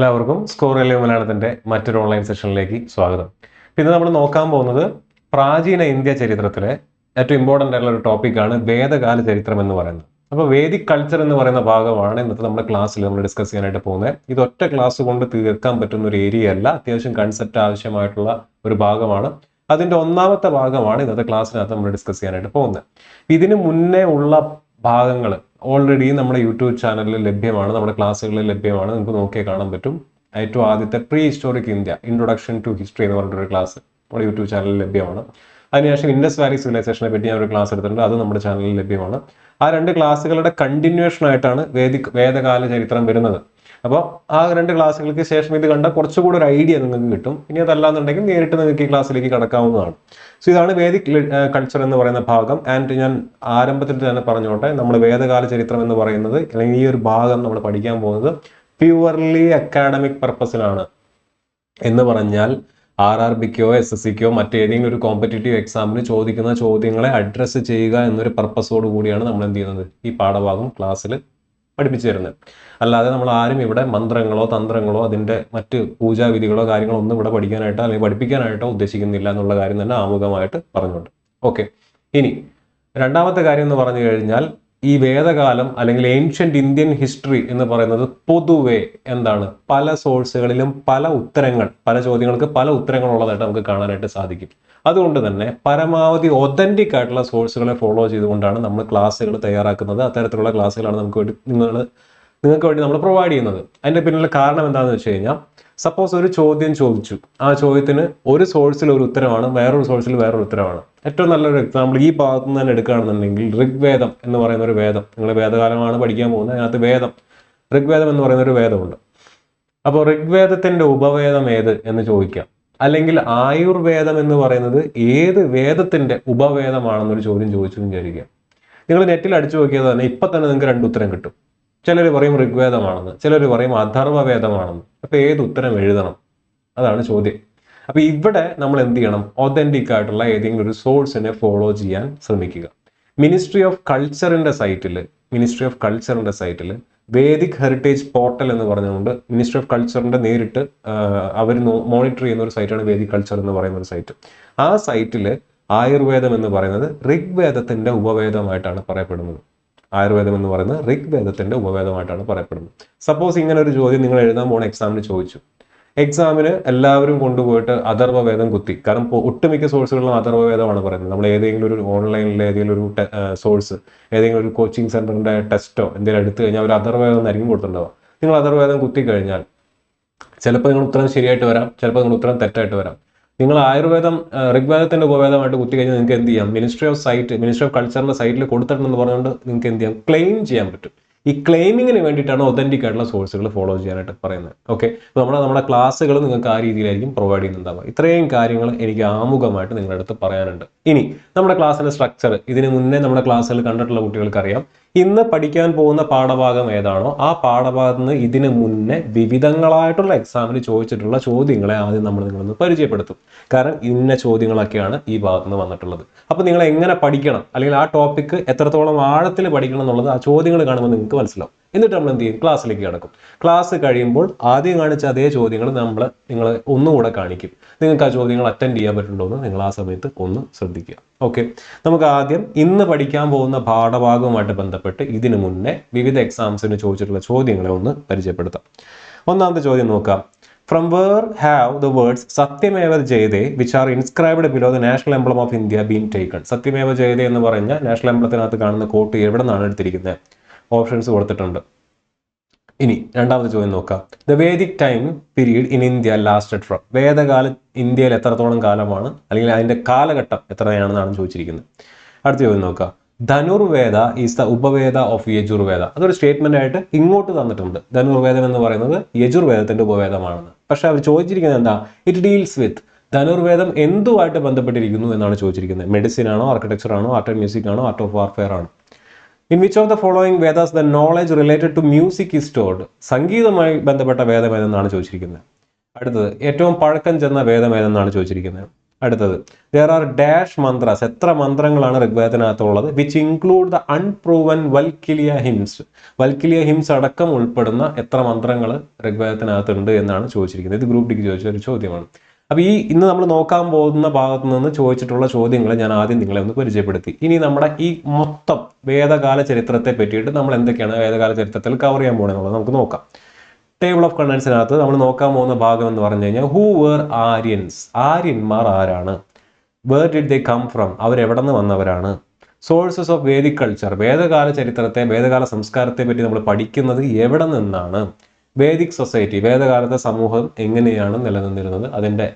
എല്ലാവർക്കും സ്കോർ എലിയ മലയാളത്തിന്റെ മറ്റൊരു ഓൺലൈൻ സെഷനിലേക്ക് സ്വാഗതം. ഇന്ന് നമ്മൾ നോക്കാൻ പോകുന്നത് പ്രാചീന ഇന്ത്യ ചരിത്രത്തിലെ ഏറ്റവും ഇമ്പോർട്ടൻ്റ് ആയിട്ടുള്ള ഒരു ടോപ്പിക്കാണ് വേദകാല ചരിത്രം എന്ന് പറയുന്നത്. അപ്പോൾ വേദിക് കൾച്ചർ എന്ന് പറയുന്ന ഭാഗമാണ് ഇന്നത്തെ നമ്മുടെ ക്ലാസ്സിൽ നമ്മൾ ഡിസ്കസ് ചെയ്യാനായിട്ട് പോകുന്നത്. ഇത് ഒറ്റ ക്ലാസ് കൊണ്ട് തീർക്കാൻ പറ്റുന്ന ഒരു ഏരിയ അല്ല, അത്യാവശ്യം കൺസെപ്റ്റ് ആവശ്യമായിട്ടുള്ള ഒരു ഭാഗമാണ്. അതിന്റെ ഒന്നാമത്തെ ഭാഗമാണ് ഇന്നത്തെ ക്ലാസ്സിനകത്ത് നമ്മൾ ഡിസ്കസ് ചെയ്യാനായിട്ട് പോകുന്നത്. ഇതിന് മുന്നേ ഉള്ള ഭാഗങ്ങൾ ഓൾറെഡി നമ്മുടെ യൂട്യൂബ് ചാനലിൽ ലഭ്യമാണ്, നമ്മുടെ ക്ലാസ്സുകളിൽ ലഭ്യമാണ്. നിങ്ങൾക്ക് നോക്കിയാൽ കാണാൻ പറ്റും. ഏറ്റവും ആദ്യത്തെ pre historic India introduction to history എന്ന് പറഞ്ഞിട്ടൊരു ക്ലാസ് നമ്മുടെ യൂട്യൂബ് ചാനലിൽ ലഭ്യമാണ്. അതിനുശേഷം ഇൻഡസ് വാലി സിവിലൈസേഷനെ പറ്റി ഞാൻ ഒരു ക്ലാസ് എടുത്തിട്ടുണ്ട്, അത് നമ്മുടെ ചാനലിൽ ലഭ്യമാണ്. ആ രണ്ട് ക്ലാസ്സുകളുടെ കണ്ടിന്യൂഷൻ ആയിട്ടാണ് വേദകാല ചരിത്രം വരുന്നത്. അപ്പോൾ ആ രണ്ട് ക്ലാസ്സുകൾക്ക് ശേഷം ഇത് കണ്ടാൽ കുറച്ചുകൂടി ഒരു ഐഡിയ നിങ്ങൾക്ക് കിട്ടും. ഇനി അതല്ലാന്നുണ്ടെങ്കിൽ നേരിട്ട് നിങ്ങൾക്ക് ഈ ക്ലാസ്സിലേക്ക് കടക്കാവുന്നതാണ്. സോ ഇതാണ് വേദിക് കൾച്ചർ എന്ന് പറയുന്ന ഭാഗം. ആൻഡ് ഞാൻ ആരംഭത്തിൽ തന്നെ പറഞ്ഞോട്ടെ, നമ്മൾ വേദകാല ചരിത്രം എന്ന് പറയുന്നത് അല്ലെങ്കിൽ ഈ ഒരു ഭാഗം നമ്മൾ പഠിക്കാൻ പോകുന്നത് പ്യുവർലി അക്കാഡമിക് പർപ്പസിലാണ്. എന്ന് പറഞ്ഞാൽ RRBക്കോ SSCക്കോ മറ്റേതെങ്കിലും ഒരു കോമ്പറ്റേറ്റീവ് എക്സാമിന് ചോദിക്കുന്ന ചോദ്യങ്ങളെ അഡ്രസ്സ് ചെയ്യുക എന്നൊരു പർപ്പസോട് കൂടിയാണ് നമ്മൾ എന്ത് ചെയ്യുന്നത്, ഈ പാഠഭാഗം ക്ലാസ്സിൽ പഠിപ്പിച്ചു തരുന്നത്. അല്ലാതെ നമ്മൾ ആരും ഇവിടെ മന്ത്രങ്ങളോ തന്ത്രങ്ങളോ അതിൻ്റെ മറ്റ് പൂജാവിധികളോ കാര്യങ്ങളോ ഒന്നും ഇവിടെ പഠിക്കാനായിട്ടോ അല്ലെങ്കിൽ പഠിപ്പിക്കാനായിട്ടോ ഉദ്ദേശിക്കുന്നില്ല എന്നുള്ള കാര്യം തന്നെ ആമുഖമായിട്ട് പറഞ്ഞുകൊണ്ട്. ഓക്കെ, ഇനി രണ്ടാമത്തെ കാര്യം എന്ന് പറഞ്ഞു കഴിഞ്ഞാൽ ഈ വേദകാലം അല്ലെങ്കിൽ ഏൻഷ്യന്റ് ഇന്ത്യൻ ഹിസ്റ്ററി എന്ന് പറയുന്നത് പൊതുവെ എന്താണ്, പല സോഴ്സുകളിലും പല ചോദ്യങ്ങൾക്ക് പല ഉത്തരങ്ങൾ ഉള്ളതായിട്ട് നമുക്ക് കാണാനായിട്ട് സാധിക്കും. അതുകൊണ്ട് തന്നെ പരമാവധി ഒതന്റിക് ആയിട്ടുള്ള സോഴ്സുകളെ ഫോളോ ചെയ്തുകൊണ്ടാണ് നമ്മൾ ക്ലാസ്സുകൾ തയ്യാറാക്കുന്നത്. അത്തരത്തിലുള്ള ക്ലാസ്സുകളാണ് നിങ്ങൾക്ക് വേണ്ടി നമ്മൾ പ്രൊവൈഡ് ചെയ്യുന്നത്. അതിന്റെ പിന്നിലെ കാരണം എന്താണെന്ന് വെച്ച് കഴിഞ്ഞാൽ, സപ്പോസ് ഒരു ചോദ്യം ചോദിച്ചു, ആ ചോദ്യത്തിന് ഒരു സോഴ്സിൽ ഒരു ഉത്തരമാണ്, വേറൊരു സോഴ്സിൽ വേറൊരു ഉത്തരമാണ്. ഏറ്റവും നല്ലൊരു എക്സാമ്പിൾ ഈ ഭാഗത്ത് നിന്ന് തന്നെ എടുക്കുകയാണെന്നുണ്ടെങ്കിൽ ഋഗ്വേദം എന്ന് പറയുന്ന ഒരു വേദം, നിങ്ങൾ വേദകാലമാണ് പഠിക്കാൻ പോകുന്നത്, അതിനകത്ത് ഋഗ്വേദം എന്ന് പറയുന്ന ഒരു വേദമുണ്ട്. അപ്പോൾ ഋഗ്വേദത്തിന്റെ ഉപവേദം ഏത് എന്ന് ചോദിക്കാം. അല്ലെങ്കിൽ ആയുർവേദം എന്ന് പറയുന്നത് ഏത് വേദത്തിന്റെ ഉപവേദമാണെന്നൊരു ചോദ്യം ചോദിച്ചു വിചാരിക്കുക. നിങ്ങൾ നെറ്റിൽ അടിച്ചു നോക്കിയത് തന്നെ ഇപ്പൊ തന്നെ നിങ്ങൾക്ക് രണ്ട് ഉത്തരം കിട്ടും. ചിലർ പറയും ഋഗ്വേദമാണെന്ന്, ചിലർ പറയും അഥർവവേദമാണെന്ന്. അപ്പൊ ഏത് ഉത്തരം എഴുതണം, അതാണ് ചോദ്യം. അപ്പൊ ഇവിടെ നമ്മൾ എന്ത് ചെയ്യണം, ഒതന്റിക് ആയിട്ടുള്ള ഏതെങ്കിലും ഒരു സോഴ്സിനെ ഫോളോ ചെയ്യാൻ ശ്രമിക്കുക. മിനിസ്ട്രി ഓഫ് കൾച്ചറിന്റെ സൈറ്റിൽ വേദിക് ഹെറിറ്റേജ് പോർട്ടൽ എന്ന് പറഞ്ഞുകൊണ്ട് മിനിസ്ട്രി ഓഫ് കൾച്ചറിന്റെ നേരിട്ട് അവർ മോണിറ്റർ ചെയ്യുന്ന ഒരു സൈറ്റാണ് വേദിക് കൾച്ചർ എന്ന് പറയുന്ന ഒരു സൈറ്റ്. ആ സൈറ്റിൽ ആയുർവേദം എന്ന് പറയുന്നത് ഋഗ്വേദത്തിന്റെ ഉപവേദമായിട്ടാണ് പറയപ്പെടുന്നത്. ആയുർവേദം എന്ന് പറയുന്നത് ഋഗ്വേദത്തിന്റെ ഉപവേദമായിട്ടാണ് പറയപ്പെടുന്നത്. സപ്പോസ് ഇങ്ങനെ ഒരു ചോദ്യം നിങ്ങൾ എഴുതാൻ പോകുന്ന എക്സാമിന് ചോദിച്ചു. എക്സാമിന് എല്ലാവരും കൊണ്ടുപോയിട്ട് അഥർവവേദം കുത്തി, കാരണം ഒട്ടുമിക്ക സോഴ്സുകളിലും അഥർവവേദമാണ് പറയുന്നത്. നമ്മൾ ഏതെങ്കിലും ഒരു ഓൺലൈനിൽ ഏതെങ്കിലും ഒരു സോഴ്സ്, ഏതെങ്കിലും ഒരു കോച്ചിങ് സെന്ററിന്റെ ടെസ്റ്റോ എന്തെങ്കിലും എടുത്തു കഴിഞ്ഞാൽ അവർ അഥർവവേദം എന്നായിരിക്കും കൊടുത്തിട്ടുണ്ടാവുക. നിങ്ങൾ അഥർവവേദം കുത്തി കഴിഞ്ഞാൽ ചിലപ്പോൾ നിങ്ങൾ ഉത്തരം ശരിയായിട്ട് വരാം, ചിലപ്പോൾ നിങ്ങൾ ഉത്തരം തെറ്റായിട്ട് വരാം. നിങ്ങൾ ആയുർവേദം ഋഗ്വേദത്തിന്റെ ഉപവേദമായിട്ട് കുത്തി കഴിഞ്ഞാൽ നിങ്ങൾക്ക് എന്ത് ചെയ്യാം, മിനിസ്ട്രി ഓഫ് കൾച്ചറിന്റെ സൈറ്റിൽ കൊടുത്തിട്ടുണ്ടെന്ന് പറഞ്ഞുകൊണ്ട് നിങ്ങൾക്ക് എന്ത് ചെയ്യാം, ക്ലെയിം ചെയ്യാൻ പറ്റും. ഈ ക്ലെയിമിങ്ങിന് വേണ്ടിയിട്ടാണ് ഒതന്റിക് ആയിട്ടുള്ള സോഴ്സുകൾ ഫോളോ ചെയ്യാനായിട്ട് പറയുന്നത്. ഓക്കെ, അപ്പോൾ നമ്മുടെ ക്ലാസ്സുകൾ നിങ്ങൾക്ക് ആ രീതിയിലായിരിക്കും പ്രൊവൈഡ് ചെയ്യുന്നുണ്ടാവുക. ഇത്രയും കാര്യങ്ങൾ എനിക്ക് ആമുഖമായിട്ട് നിങ്ങളുടെ അടുത്ത് പറയാനുണ്ട്. ഇനി നമ്മുടെ ക്ലാസ്സിന്റെ സ്ട്രക്ചർ ഇതിന് മുന്നേ നമ്മുടെ ക്ലാസ്സുകൾ കണ്ടിട്ടുള്ള കുട്ടികൾക്കറിയാം. ഇന്ന് പഠിക്കാൻ പോകുന്ന പാഠഭാഗം ഏതാണോ ആ പാഠഭാഗത്ത് നിന്ന് ഇതിന് മുന്നേ വിവിധങ്ങളായിട്ടുള്ള എക്സാമിന് ചോദിച്ചിട്ടുള്ള ചോദ്യങ്ങളെ ആദ്യം നമ്മൾ നിങ്ങളൊന്ന് പരിചയപ്പെടുത്തും. കാരണം ഇന്ന ചോദ്യങ്ങളൊക്കെയാണ് ഈ ഭാഗത്ത് നിന്ന് വന്നിട്ടുള്ളത്. അപ്പോൾ നിങ്ങൾ എങ്ങനെ പഠിക്കണം, അല്ലെങ്കിൽ ആ ടോപ്പിക്ക് എത്രത്തോളം ആഴത്തിൽ പഠിക്കണം എന്നുള്ളത് ആ ചോദ്യങ്ങൾ കാണുമ്പോൾ നിങ്ങൾക്ക് മനസ്സിലാവും. എന്നിട്ട് നമ്മൾ എന്ത് ചെയ്യും, ക്ലാസ്സിലേക്ക് കിടക്കും. ക്ലാസ് കഴിയുമ്പോൾ ആദ്യം കാണിച്ച അതേ ചോദ്യങ്ങൾ നിങ്ങൾ ഒന്നുകൂടെ കാണിക്കും. നിങ്ങൾക്ക് ആ ചോദ്യങ്ങൾ അറ്റൻഡ് ചെയ്യാൻ പറ്റുന്നുണ്ടോ എന്ന് നിങ്ങൾ ആ സമയത്ത് ഒന്ന് ശ്രദ്ധിക്കുക. ഓക്കെ, നമുക്ക് ആദ്യം ഇന്ന് പഠിക്കാൻ പോകുന്ന പാഠഭാഗവുമായിട്ട് ബന്ധപ്പെട്ട് ഇതിനു മുന്നേ വിവിധ എക്സാംസിന് ചോദിച്ചിട്ടുള്ള ചോദ്യങ്ങളെ ഒന്ന് പരിചയപ്പെടുത്താം. ഒന്നാമത്തെ ചോദ്യം നോക്കാം. From where have the words Satyameva Jayate which are inscribed below the national emblem of India been taken? സത്യമേവ ജയതേ എന്ന് പറഞ്ഞ നാഷണൽ എംബ്ലത്തിനകത്ത് കാണുന്ന കോട്ട് എവിടെ നിന്നാണ് എടുത്തിരിക്കുന്നത്? ഓപ്ഷൻസ് കൊടുത്തിട്ടുണ്ട്. ഇനി രണ്ടാമത്തെ ചോദ്യം നോക്കാം. The Vedic time period in India lasted from, വേദകാലം ഇന്ത്യയിൽ എത്രത്തോളം കാലമാണ്, അല്ലെങ്കിൽ അതിന്റെ കാലഘട്ടം എത്രയാണെന്നാണ് ചോദിച്ചിരിക്കുന്നത്. അടുത്ത ചോദ്യം നോക്കാം. Dhanurveda is the Upaveda of Yajurveda. അതൊരു സ്റ്റേറ്റ്മെന്റ് ആയിട്ട് ഇങ്ങോട്ട് തന്നിട്ടുണ്ട്. ധനുർവേദം എന്ന് പറയുന്നത് യജുർവേദത്തിന്റെ ഉപവേദമാണെന്ന്. പക്ഷെ അവർ ചോദിച്ചിരിക്കുന്നത് എന്താ, ഇറ്റ് ഡീൽസ് വിത്ത്, ധനുർവേദം എന്തുമായിട്ട് ബന്ധപ്പെട്ടിരിക്കുന്നു എന്നാണ് ചോദിച്ചിരിക്കുന്നത്. മെഡിസിൻ ആണോ, ആർക്കിടെക്ചർ ആണോ, ആർട്ട് ആൻഡ് മ്യൂസിക് ആണോ, ആർട്ട് ഓഫ് വാർഫെയർ ആണോ? In which of the following Vedas the knowledge related to music is stored? സംഗീതവുമായി ബന്ധപ്പെട്ട വേദം ഏതെന്നാണ് ചോദിച്ചിരിക്കുന്നത്. അടുത്തത് ഏറ്റവും പഴക്കം ചെന്ന വേദം ഏതെന്നാണ് ചോദിച്ചിരിക്കുന്നത്. അടുത്തത് there are dash mantras, എത്ര മന്ത്രങ്ങളാണ് ഋഗ്വേദത്തിനകത്തുള്ളത്, which include the unproven Valakhilya hymns, Valakhilya hymns അടക്കം ഉൾപ്പെടുന്ന എത്ര മന്ത്രങ്ങൾ ഋഗ്വേദത്തിനകത്തുണ്ട് എന്നാണ് ചോദിച്ചിരിക്കുന്നത്. ഇത് ഗ്രൂപ്പ് ഡിക്ക് ചോദിച്ച ഒരു ചോദ്യമാണ്. അപ്പോൾ ഈ ഇന്ന് നമ്മൾ നോക്കാൻ പോകുന്ന ഭാഗത്ത് നിന്ന് ചോദിച്ചിട്ടുള്ള ചോദ്യങ്ങൾ ഞാൻ ആദ്യം നിങ്ങളെ ഒന്ന് പരിചയപ്പെടുത്തി. ഇനി നമ്മുടെ ഈ മൊത്തം വേദകാല ചരിത്രത്തെ പറ്റിയിട്ട് നമ്മൾ എന്തൊക്കെയാണ് വേദകാല ചരിത്രത്തിൽ കവർ ചെയ്യാൻ പോകുന്നത് നമുക്ക് നോക്കാം. ടേബിൾ ഓഫ് കണ്ടൻസിനകത്ത് നമ്മൾ നോക്കാൻ പോകുന്ന ഭാഗം എന്ന് പറഞ്ഞു കഴിഞ്ഞാൽ ഹൂ വേർ ആര്യൻസ്, ആര്യന്മാർ ആരാണ്, where did they come from, അവരെവിടെ നിന്ന് വന്നവരാണ്, സോഴ്സസ് ഓഫ് വേദിക് കൾച്ചർ, വേദകാല ചരിത്രത്തെ വേദകാല സംസ്കാരത്തെ പറ്റി നമ്മൾ പഠിക്കുന്നത് എവിടെ നിന്നാണ്, വേദിക് സൊസൈറ്റി, വേദകാലത്തെ സമൂഹം എങ്ങനെയാണ് നിലനിന്നിരുന്നത്, അതിൻ്റെ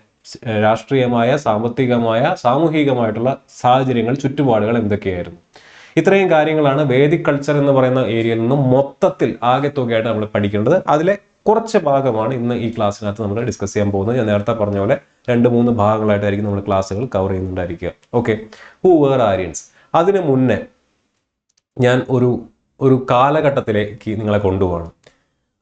രാഷ്ട്രീയമായ സാമ്പത്തികമായ സാമൂഹികമായിട്ടുള്ള സാഹചര്യങ്ങൾ ചുറ്റുപാടുകൾ എന്തൊക്കെയായിരുന്നു. ഇത്രയും കാര്യങ്ങളാണ് വേദിക് കൾച്ചർ എന്ന് പറയുന്ന ഏരിയയിൽ നിന്നും മൊത്തത്തിൽ ആകെ തുകയായിട്ട് നമ്മൾ പഠിക്കേണ്ടത്. അതിലെ കുറച്ച് ഭാഗമാണ് ഇന്ന് ഈ ക്ലാസ്സിനകത്ത് നമ്മൾ ഡിസ്കസ് ചെയ്യാൻ പോകുന്നത്. ഞാൻ നേരത്തെ പറഞ്ഞ പോലെ 2-3 ഭാഗങ്ങളായിട്ടായിരിക്കും നമ്മൾ ക്ലാസ്സുകൾ കവർ ചെയ്യുന്നുണ്ടായിരിക്കുക. Okay, who were Aryans. അതിന് മുന്നേ ഞാൻ ഒരു കാലഘട്ടത്തിലേക്ക് നിങ്ങളെ കൊണ്ടുപോകണം.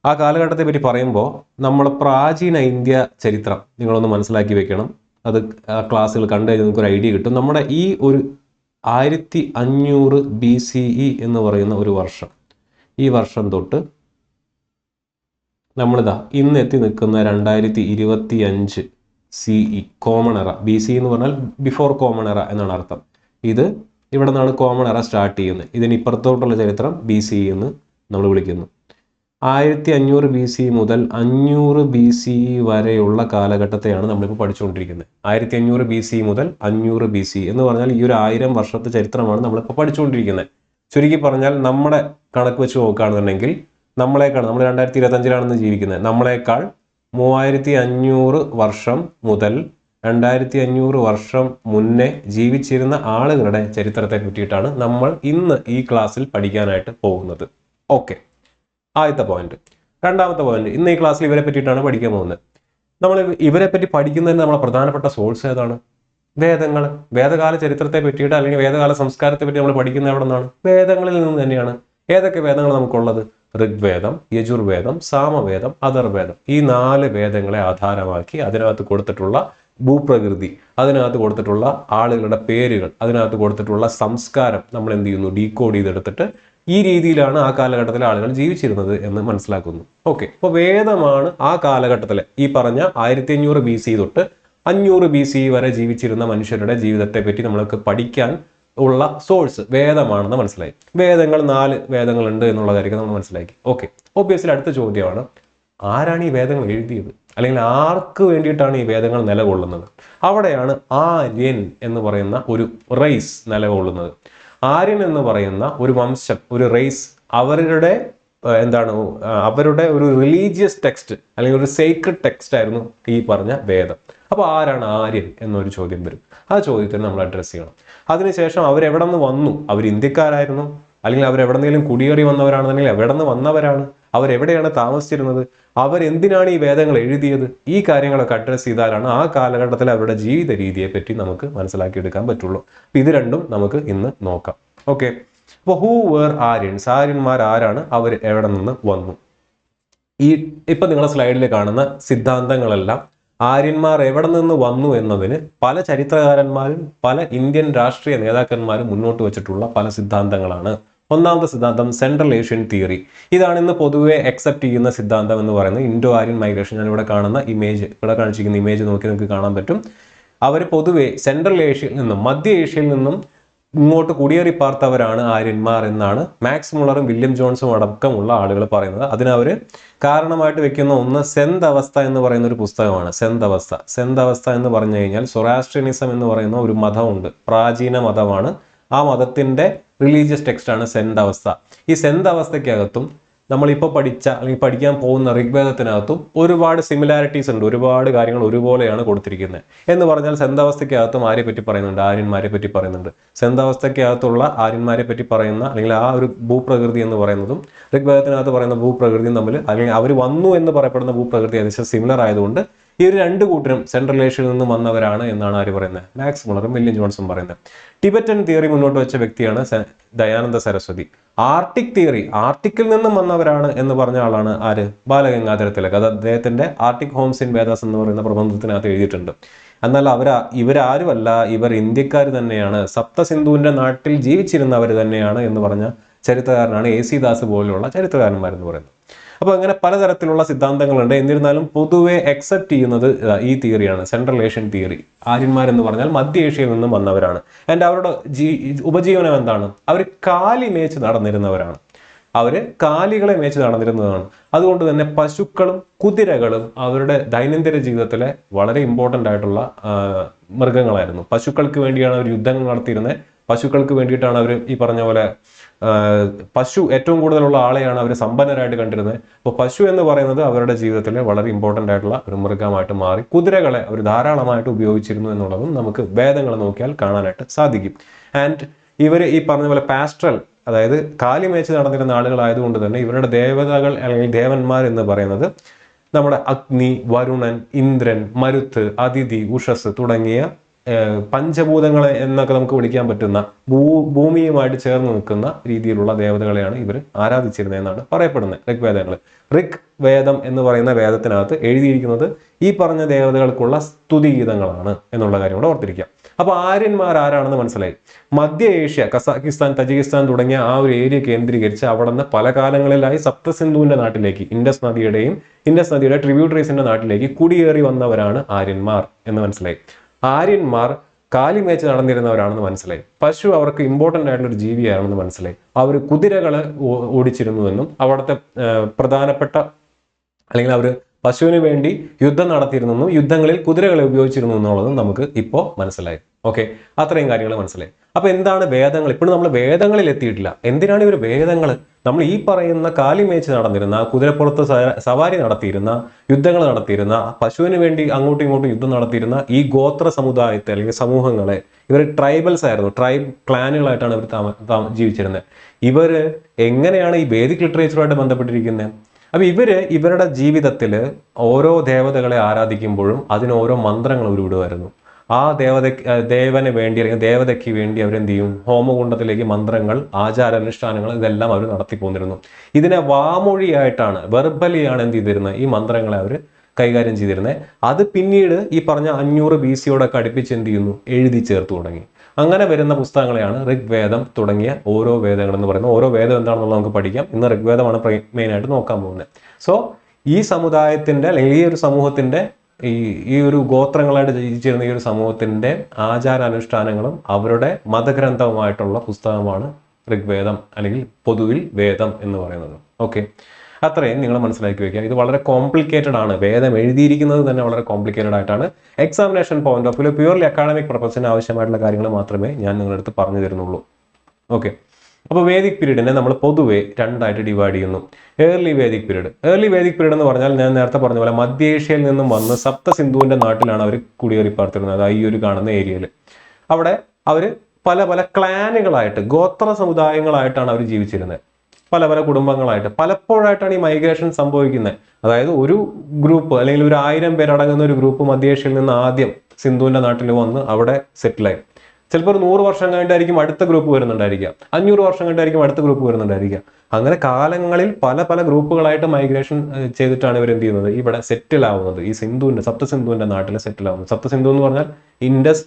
ആ കാലഘട്ടത്തെ പറ്റി പറയുമ്പോൾ നമ്മൾ പ്രാചീന ഇന്ത്യ ചരിത്രം നിങ്ങളൊന്ന് മനസ്സിലാക്കി വെക്കണം. അത് ക്ലാസ്സുകൾ കണ്ടു കഴിഞ്ഞാൽ നിങ്ങൾക്ക് ഒരു ഐഡിയ കിട്ടും. നമ്മുടെ ഈ ഒരു 1500 BCE എന്ന് പറയുന്ന ഒരു വർഷം, ഈ വർഷം തൊട്ട് നമ്മളിതാ ഇന്ന് എത്തി നിൽക്കുന്ന 2025 CE കോമൺ എറ. BCE എന്ന് പറഞ്ഞാൽ ബിഫോർ കോമൺ എറ എന്നാണ് അർത്ഥം. ഇത് ഇവിടെ നിന്നാണ് കോമൺ എറ സ്റ്റാർട്ട് ചെയ്യുന്നത്. ഇതിന് ഇപ്പുറത്തോട്ടുള്ള ചരിത്രം BCE എന്ന് നമ്മൾ വിളിക്കുന്നു. 1500 BCE മുതൽ 500 BCE വരെയുള്ള കാലഘട്ടത്തെയാണ് നമ്മളിപ്പോൾ പഠിച്ചുകൊണ്ടിരിക്കുന്നത്. 1500 BCE മുതൽ 500 BCE എന്ന് പറഞ്ഞാൽ ഈ ഒരു 1000 വർഷത്തെ ചരിത്രമാണ് നമ്മളിപ്പോൾ പഠിച്ചുകൊണ്ടിരിക്കുന്നത്. ചുരുക്കി പറഞ്ഞാൽ നമ്മുടെ കണക്ക് വെച്ച് നോക്കുകയാണെന്നുണ്ടെങ്കിൽ നമ്മൾ 2025-ലാണെന്ന് ജീവിക്കുന്നത്. നമ്മളെക്കാൾ 3500 വർഷം മുതൽ 2500 വർഷം മുന്നേ ജീവിച്ചിരുന്ന ആളുകളുടെ ചരിത്രത്തെ പറ്റിയിട്ടാണ് നമ്മൾ ഇന്ന് ഈ ക്ലാസ്സിൽ പഠിക്കാനായിട്ട് പോകുന്നത്. ഓക്കെ, ആദ്യത്തെ പോയിന്റ്. രണ്ടാമത്തെ പോയിന്റ്, ഇന്ന് ഈ ക്ലാസ്സിൽ ഇവരെ പറ്റിയിട്ടാണ് പഠിക്കാൻ പോകുന്നത്. നമ്മൾ ഇവരെ പറ്റി പഠിക്കുന്നതിന് നമ്മളെ പ്രധാനപ്പെട്ട സോഴ്സ് ഏതാണ്? വേദങ്ങൾ. വേദകാല ചരിത്രത്തെ പറ്റിയിട്ട് അല്ലെങ്കിൽ വേദകാല സംസ്കാരത്തെ പറ്റി നമ്മൾ പഠിക്കുന്നത് എവിടെ നിന്നാണ്? വേദങ്ങളിൽ നിന്ന് തന്നെയാണ്. ഏതൊക്കെ വേദങ്ങൾ നമുക്കുള്ളത്? ഋഗ്വേദം, യജുർവേദം, സാമവേദം, അഥർവേദം. ഈ 4 വേദങ്ങളെ ആധാരമാക്കി അതിനകത്ത് കൊടുത്തിട്ടുള്ള ഭൂപ്രകൃതി, അതിനകത്ത് കൊടുത്തിട്ടുള്ള ആളുകളുടെ പേരുകൾ, അതിനകത്ത് കൊടുത്തിട്ടുള്ള സംസ്കാരം നമ്മൾ എന്ത് ചെയ്യുന്നു? ഡീകോഡ് ചെയ്തെടുത്തിട്ട് ഈ രീതിയിലാണ് ആ കാലഘട്ടത്തിലെ ആളുകൾ ജീവിച്ചിരുന്നത് എന്ന് മനസ്സിലാക്കുന്നു. ഓക്കെ, അപ്പോൾ വേദമാണ് ആ കാലഘട്ടത്തിലെ ഈ പറഞ്ഞ 1500 BCE തൊട്ട് 500 BCE വരെ ജീവിച്ചിരുന്ന മനുഷ്യരുടെ ജീവിതത്തെ പറ്റി നമ്മൾക്ക് പഠിക്കാൻ ഉള്ള സോഴ്സ് വേദമാണെന്ന് മനസ്സിലായി. വേദങ്ങൾ 4 വേദങ്ങളുണ്ട് എന്നുള്ള കാര്യമൊക്കെ നമ്മൾ മനസ്സിലാക്കി. ഓക്കെ, ഒബ്വിയസ്ലി അടുത്ത ചോദ്യമാണ്, ആരാണ് ഈ വേദങ്ങൾ എഴുതിയത്, അല്ലെങ്കിൽ ആർക്ക് വേണ്ടിയിട്ടാണ് ഈ വേദങ്ങൾ നിലകൊള്ളുന്നത്? അവിടെയാണ് ആര്യൻ എന്ന് പറയുന്ന ഒരു റേസ് നിലകൊള്ളുന്നത്. ആര്യൻ എന്ന് പറയുന്ന ഒരു വംശം, ഒരു റേസ്, അവരുടെ അവരുടെ ഒരു റിലീജിയസ് ടെക്സ്റ്റ് അല്ലെങ്കിൽ ഒരു സേക്രഡ് ടെക്സ്റ്റ് ആയിരുന്നു ഈ പറഞ്ഞ വേദം. അപ്പോൾ ആരാണ് ആര്യൻ എന്നൊരു ചോദ്യം വരും. ആ ചോദ്യത്തിന് നമ്മൾ അഡ്രസ്സ് ചെയ്യണം. അതിനുശേഷം അവരെവിടെ നിന്ന് വന്നു? അവർ ഇന്ത്യക്കാരായിരുന്നു, അല്ലെങ്കിൽ അവരെവിടെന്നെങ്കിലും കുടിയേറി വന്നവരാണെന്നുണ്ടെങ്കിൽ എവിടെ നിന്ന് വന്നവരാണ്, അവരെവിടെയാണ് താമസിച്ചിരുന്നത്, അവരെന്തിനാണ് ഈ വേദങ്ങൾ എഴുതിയത്? ഈ കാര്യങ്ങളൊക്കെ അഡ്രസ്സ് ചെയ്താലാണ് ആ കാലഘട്ടത്തിൽ അവരുടെ ജീവിത രീതിയെ പറ്റി നമുക്ക് മനസ്സിലാക്കിയെടുക്കാൻ പറ്റുള്ളൂ. അപ്പോൾ ഇത് രണ്ടും നമുക്ക് ഇന്ന് നോക്കാം. ഓക്കെ, അപ്പോൾ ഹൂ വേർ ആര്യൻസ്, ആര്യന്മാർ ആരാണ്, അവർ എവിടെ നിന്ന് വന്നു? ഈ ഇപ്പം നിങ്ങളുടെ സ്ലൈഡിൽ കാണുന്ന സിദ്ധാന്തങ്ങളെല്ലാം ആര്യന്മാർ എവിടെ നിന്ന് വന്നു എന്നതിന് പല ചരിത്രകാരന്മാരും പല ഇന്ത്യൻ രാഷ്ട്രീയ നേതാക്കന്മാരും മുന്നോട്ട് വെച്ചിട്ടുള്ള പല സിദ്ധാന്തങ്ങളാണ്. ഒന്നാമത്തെ സിദ്ധാന്തം സെൻട്രൽ ഏഷ്യൻ തിയറി. ഇതാണ് ഇന്ന് പൊതുവെ അക്സെപ്റ്റ് ചെയ്യുന്ന സിദ്ധാന്തം എന്ന് പറയുന്നത്. ഇൻഡോ ആര്യൻ മൈഗ്രേഷൻ, ഞാൻ ഇവിടെ കാണുന്ന ഇമേജ്, ഇവിടെ കാണിച്ചിരിക്കുന്ന ഇമേജ് നോക്കി നിങ്ങൾക്ക് കാണാൻ പറ്റും. അവർ പൊതുവെ സെൻട്രൽ ഏഷ്യയിൽ നിന്നും മധ്യ ഏഷ്യയിൽ നിന്നും ഇങ്ങോട്ട് കുടിയേറി പാർത്തവരാണ് ആര്യന്മാർ എന്നാണ് മാക്സ് മുള്ളറും വില്യം ജോൺസും അടക്കമുള്ള ആളുകൾ പറയുന്നത്. അതിനവർ കാരണമായിട്ട് വെക്കുന്ന ഒന്ന് സെന്ത് അവസ്ഥ എന്ന് പറയുന്ന ഒരു പുസ്തകമാണ്. സെന്ത് അവസ്ഥ എന്ന് പറഞ്ഞു കഴിഞ്ഞാൽ സൊറാസ്ട്രിയനിസം എന്ന് പറയുന്ന ഒരു മതമുണ്ട്, പ്രാചീന മതമാണ്. ആ മതത്തിന്റെ റിലീജിയസ് ടെക്സ്റ്റാണ് സെന്ത് അവസ്ഥ. ഈ സെന്ത് അവസ്ഥയ്ക്കകത്തും നമ്മളിപ്പോൾ പഠിച്ച അല്ലെങ്കിൽ പഠിക്കാൻ പോകുന്ന ഋഗ്വേദത്തിനകത്തും ഒരുപാട് സിമിലാരിറ്റീസ് ഉണ്ട്, ഒരുപാട് കാര്യങ്ങൾ ഒരുപോലെയാണ് കൊടുത്തിരിക്കുന്നത്. എന്ന് പറഞ്ഞാൽ സെന്താവസ്ഥയ്ക്കകത്തും ആരെ പറ്റി പറയുന്നുണ്ട്? ആര്യന്മാരെ പറ്റി പറയുന്നുണ്ട്. സെന്താവസ്ഥയ്ക്കകത്തുള്ള ആര്യന്മാരെ പറ്റി പറയുന്ന അല്ലെങ്കിൽ ആ ഒരു ഭൂപ്രകൃതി എന്ന് പറയുന്നതും ഋഗ്വേദത്തിനകത്ത് പറയുന്ന ഭൂപ്രകൃതിയും തമ്മിൽ, അല്ലെങ്കിൽ അവർ വന്നു എന്ന് പറയപ്പെടുന്ന ഭൂപ്രകൃതി ഏകദേശം സിമിലർ ആയതുകൊണ്ട് ഈ ഒരു 2 കൂട്ടരും സെൻട്രൽ ഏഷ്യയിൽ നിന്ന് വന്നവരാണ് എന്നാണ് ആര് പറയുന്നത്? മാക്സ് മുള്ളറും വില്യം ജോൺസും പറയുന്നത്. ടിബറ്റൻ തിയറി മുന്നോട്ട് വെച്ച വ്യക്തിയാണ് ദയാനന്ദ സരസ്വതി. ആർട്ടിക് തിയറി, ആർട്ടിക്കിൽ നിന്നും വന്നവരാണ് എന്ന് പറഞ്ഞ ആളാണ് ആര്? ബാലഗംഗാധര തിലക്. അത് അദ്ദേഹത്തിന്റെ ആർട്ടിക് ഹോംസ് ഇൻ വേദാസ് എന്ന് പറയുന്ന പ്രബന്ധത്തിനകത്ത് എഴുതിയിട്ടുണ്ട്. എന്നാൽ ഇവരാരുമല്ല, ഇവർ ഇന്ത്യക്കാർ തന്നെയാണ്, സപ്തസിന്ധുവിന്റെ നാട്ടിൽ ജീവിച്ചിരുന്നവർ തന്നെയാണ് എന്ന് പറഞ്ഞ ചരിത്രകാരനാണ് AC ദാസ് പോലുള്ള ചരിത്രകാരന്മാരെന്ന് പറയുന്നത്. അപ്പോൾ അങ്ങനെ പലതരത്തിലുള്ള സിദ്ധാന്തങ്ങളുണ്ട്. എന്നിരുന്നാലും പൊതുവെ അക്സെപ്റ്റ് ചെയ്യുന്നത് ഈ തിയറിയാണ്, സെൻട്രൽ ഏഷ്യൻ തിയറി. ആര്യന്മാരെന്ന് പറഞ്ഞാൽ മധ്യ ഏഷ്യയിൽ നിന്നും വന്നവരാണ്. ആൻഡ് അവരുടെ ഉപജീവനം എന്താണ്? അവർ കാലി മേച്ച് നടന്നിരുന്നവരാണ്. അവര് കാലികളെ മേച്ച് നടന്നിരുന്നതാണ്. അതുകൊണ്ട് തന്നെ പശുക്കളും കുതിരകളും അവരുടെ ദൈനംദിന ജീവിതത്തിലെ വളരെ ഇമ്പോർട്ടൻ്റ് ആയിട്ടുള്ള മൃഗങ്ങളായിരുന്നു. പശുക്കൾക്ക് വേണ്ടിയാണ് അവർ യുദ്ധങ്ങൾ നടത്തിയിരുന്നത്. പശുക്കൾക്ക് വേണ്ടിയിട്ടാണ് അവർ ഈ പറഞ്ഞ പോലെ പശു ഏറ്റവും കൂടുതലുള്ള ആളെയാണ് അവർ സമ്പന്നരായിട്ട് കണ്ടിരുന്നത്. അപ്പോൾ പശു എന്ന് പറയുന്നത് അവരുടെ ജീവിതത്തിലെ വളരെ ഇമ്പോർട്ടൻ്റ് ആയിട്ടുള്ള ഒരു മൃഗമായിട്ട് മാറി. കുതിരകളെ അവർ ധാരാളമായിട്ട് ഉപയോഗിച്ചിരുന്നു എന്നുള്ളതും നമുക്ക് വേദങ്ങൾ നോക്കിയാൽ കാണാനായിട്ട് സാധിക്കും. ആൻഡ് ഇവർ ഈ പറഞ്ഞ പോലെ പാസ്ട്രൽ, അതായത് കാലിമേച്ച് നടന്നിരുന്ന ആളുകളായതുകൊണ്ട് തന്നെ ഇവരുടെ ദേവതകൾ അല്ലെങ്കിൽ ദേവന്മാർ എന്ന് പറയുന്നത് നമ്മുടെ അഗ്നി, വരുണൻ, ഇന്ദ്രൻ, മരുത്ത്, അതിഥി, ഉഷസ് തുടങ്ങിയ പഞ്ചഭൂതങ്ങളെ എന്നൊക്കെ നമുക്ക് വിളിക്കാൻ പറ്റുന്ന ഭൂമിയുമായിട്ട് ചേർന്ന് നിൽക്കുന്ന രീതിയിലുള്ള ദേവതകളെയാണ് ഇവർ ആരാധിച്ചിരുന്നതെന്നാണ് പറയപ്പെടുന്നത് ഋഗ്വേദങ്ങൾ. ഋഗ് വേദം എന്ന് പറയുന്ന വേദത്തിനകത്ത് എഴുതിയിരിക്കുന്നത് ഈ പറഞ്ഞ ദേവതകൾക്കുള്ള സ്തുതിഗീതങ്ങളാണ് എന്നുള്ള കാര്യം കൂടെ ഓർത്തിരിക്കാം. അപ്പൊ ആര്യന്മാർ ആരാണെന്ന് മനസ്സിലായി. മധ്യ ഏഷ്യ, കസാഖിസ്ഥാൻ, തജിക്കിസ്ഥാൻ തുടങ്ങിയ ആ ഒരു ഏരിയ കേന്ദ്രീകരിച്ച് അവിടെ നിന്ന് പല കാലങ്ങളിലായി സപ്തസിന്ധുവിന്റെ നാട്ടിലേക്ക്, ഇൻഡസ് നദിയുടെ ട്രിബ്യൂട്ടറീസിന്റെ നാട്ടിലേക്ക് കുടിയേറി വന്നവരാണ് ആര്യന്മാർ എന്ന് മനസ്സിലായി. ആര്യന്മാർ കാലിമേച്ച് നടന്നിരുന്നവരാണെന്ന് മനസ്സിലായി. പശു അവർക്ക് ഇമ്പോർട്ടൻ്റ് ആയിട്ടുള്ള ഒരു ജീവിയാണെന്ന് മനസ്സിലായി. അവർ കുതിരകളെ ഓടിച്ചിരുന്നുവെന്നും അവിടുത്തെ പ്രധാനപ്പെട്ട, അല്ലെങ്കിൽ അവർ പശുവിന് വേണ്ടി യുദ്ധം നടത്തിയിരുന്നെന്നും യുദ്ധങ്ങളിൽ കുതിരകളെ ഉപയോഗിച്ചിരുന്നു എന്നുള്ളതും നമുക്ക് ഇപ്പോൾ മനസ്സിലായി. ഓക്കെ, അത്രയും കാര്യങ്ങൾ മനസ്സിലായി. അപ്പൊ എന്താണ് വേദങ്ങൾ? ഇപ്പോഴും നമ്മൾ വേദങ്ങളിൽ എത്തിയിട്ടില്ല. എന്തിനാണ് ഇവർ വേദങ്ങൾ? നമ്മൾ ഈ പറയുന്ന കാലിമേച്ച് നടന്നിരുന്ന, കുതിരപ്പുറത്ത് സവാരി നടത്തിയിരുന്ന, യുദ്ധങ്ങൾ നടത്തിയിരുന്ന, പശുവിന് വേണ്ടി അങ്ങോട്ടും ഇങ്ങോട്ടും യുദ്ധം നടത്തിയിരുന്ന ഈ ഗോത്ര സമുദായത്തെ അല്ലെങ്കിൽ സമൂഹങ്ങളെ, ഇവർ ട്രൈബൽസ് ആയിരുന്നു, ട്രൈബ് ക്ലാനുകളായിട്ടാണ് ഇവർ ജീവിച്ചിരുന്നത്. ഇവര് എങ്ങനെയാണ് ഈ വേദിക് ലിറ്ററേച്ചറുമായിട്ട് ബന്ധപ്പെട്ടിരിക്കുന്നത്? അപ്പൊ ഇവരുടെ ജീവിതത്തിൽ ഓരോ ദേവതകളെ ആരാധിക്കുമ്പോഴും അതിന് ഓരോ മന്ത്രങ്ങൾ ഉരുവിടുമായിരുന്നു. ആ ദേവന് വേണ്ടി അല്ലെങ്കിൽ ദേവതയ്ക്ക് വേണ്ടി അവരെന്ത് ചെയ്യും? ഹോമകുണ്ടത്തിലേക്ക് മന്ത്രങ്ങൾ, ആചാരാനുഷ്ഠാനങ്ങൾ ഇതെല്ലാം അവർ നടത്തി പോന്നിരുന്നു. ഇതിനെ വാമൊഴിയായിട്ടാണ്, വെർബലിയാണ് എന്ത് ചെയ്തിരുന്നത്? ഈ മന്ത്രങ്ങളെ അവർ കൈകാര്യം ചെയ്തിരുന്നത്. അത് പിന്നീട് ഈ പറഞ്ഞ 500 BC-യോടൊക്കെ അടുപ്പിച്ച് എന്ത് ചെയ്യുന്നു? എഴുതി ചേർത്ത് തുടങ്ങി. അങ്ങനെ വരുന്ന പുസ്തകങ്ങളെയാണ് ഋഗ്വേദം തുടങ്ങിയ ഓരോ വേദങ്ങൾ എന്ന് പറയുന്നത്. ഓരോ വേദം എന്താണെന്നുള്ളത് നമുക്ക് പഠിക്കാം. ഇന്ന് ഋഗ്വേദമാണ് മെയിനായിട്ട് നോക്കാൻ പോകുന്നത്. സോ ഈ സമുദായത്തിന്റെ അല്ലെങ്കിൽ ഈ ഒരു സമൂഹത്തിന്റെ ഈ ഒരു ഗോത്രങ്ങളായിട്ട് ജീവിച്ചിരുന്ന ഈ ഒരു സമൂഹത്തിന്റെ ആചാരാനുഷ്ഠാനങ്ങളും അവരുടെ മതഗ്രന്ഥവുമായിട്ടുള്ള പുസ്തകമാണ് ഋഗ്വേദം, അല്ലെങ്കിൽ പൊതുവിൽ വേദം എന്ന് പറയുന്നത്. ഓക്കെ, അത്രയും നിങ്ങൾ മനസ്സിലാക്കി വെക്കുക. ഇത് വളരെ കോംപ്ലിക്കേറ്റഡ് ആണ്. വേദം എഴുതിയിരിക്കുന്നത് തന്നെ വളരെ കോംപ്ലിക്കേറ്റഡ് ആയിട്ടാണ്. Examination point of view, purely academic പർപ്പസിന് ആവശ്യമായിട്ടുള്ള കാര്യങ്ങൾ മാത്രമേ ഞാൻ നിങ്ങളുടെ അടുത്ത് പറഞ്ഞു തരുന്നുള്ളൂ. ഓക്കെ, അപ്പോൾ വേദിക് പീരീഡിനെ നമ്മൾ പൊതുവെ രണ്ടായിട്ട് ഡിവൈഡ് ചെയ്യുന്നു. ഏർലി വേദിക് പീരീഡ് എന്ന് പറഞ്ഞാൽ ഞാൻ നേരത്തെ പറഞ്ഞ പോലെ മധ്യേഷ്യയിൽ നിന്നും വന്ന് സപ്തസിന്ധുവിന്റെ നാട്ടിലാണ് അവർ കുടിയേറി പാർത്തിരുന്നത്. ഈ ഒരു കാണുന്ന ഏരിയയിൽ അവിടെ അവർ പല പല ക്ലാനുകളായിട്ട്, ഗോത്ര സമുദായങ്ങളായിട്ടാണ് അവർ ജീവിച്ചിരുന്നത്. പല പല കുടുംബങ്ങളായിട്ട് പലപ്പോഴായിട്ടാണ് ഈ മൈഗ്രേഷൻ സംഭവിക്കുന്നത്. അതായത് ഒരു ഗ്രൂപ്പ് അല്ലെങ്കിൽ ഒരു 1000 പേരടങ്ങുന്ന ഒരു ഗ്രൂപ്പ് മധ്യേഷ്യയിൽ നിന്ന് ആദ്യം സിന്ധുവിന്റെ നാട്ടിൽ വന്ന് അവിടെ സെറ്റിലായി. ചിലപ്പോൾ ഒരു 100 വർഷം കഴിഞ്ഞിട്ടായിരിക്കും അടുത്ത ഗ്രൂപ്പ് വരുന്നുണ്ടായിരിക്കുക, 500 വർഷം കഴിഞ്ഞിട്ടായിരിക്കും അടുത്ത ഗ്രൂപ്പ് വരുന്നുണ്ടായിരിക്കുക. അങ്ങനെ കാലങ്ങളിൽ പല പല ഗ്രൂപ്പുകളായിട്ട് മൈഗ്രേഷൻ ചെയ്തിട്ടാണ് ഇവർ എന്ത് ചെയ്യുന്നത്? ഇവിടെ സെറ്റിൽ ആവുന്നത്. ഈ സപ്തസിന്ധുവിന്റെ നാട്ടിൽ സെറ്റിൽ ആവുന്നത്. സപ്തസിന്ധു എന്ന് പറഞ്ഞാൽ ഇൻഡസ്,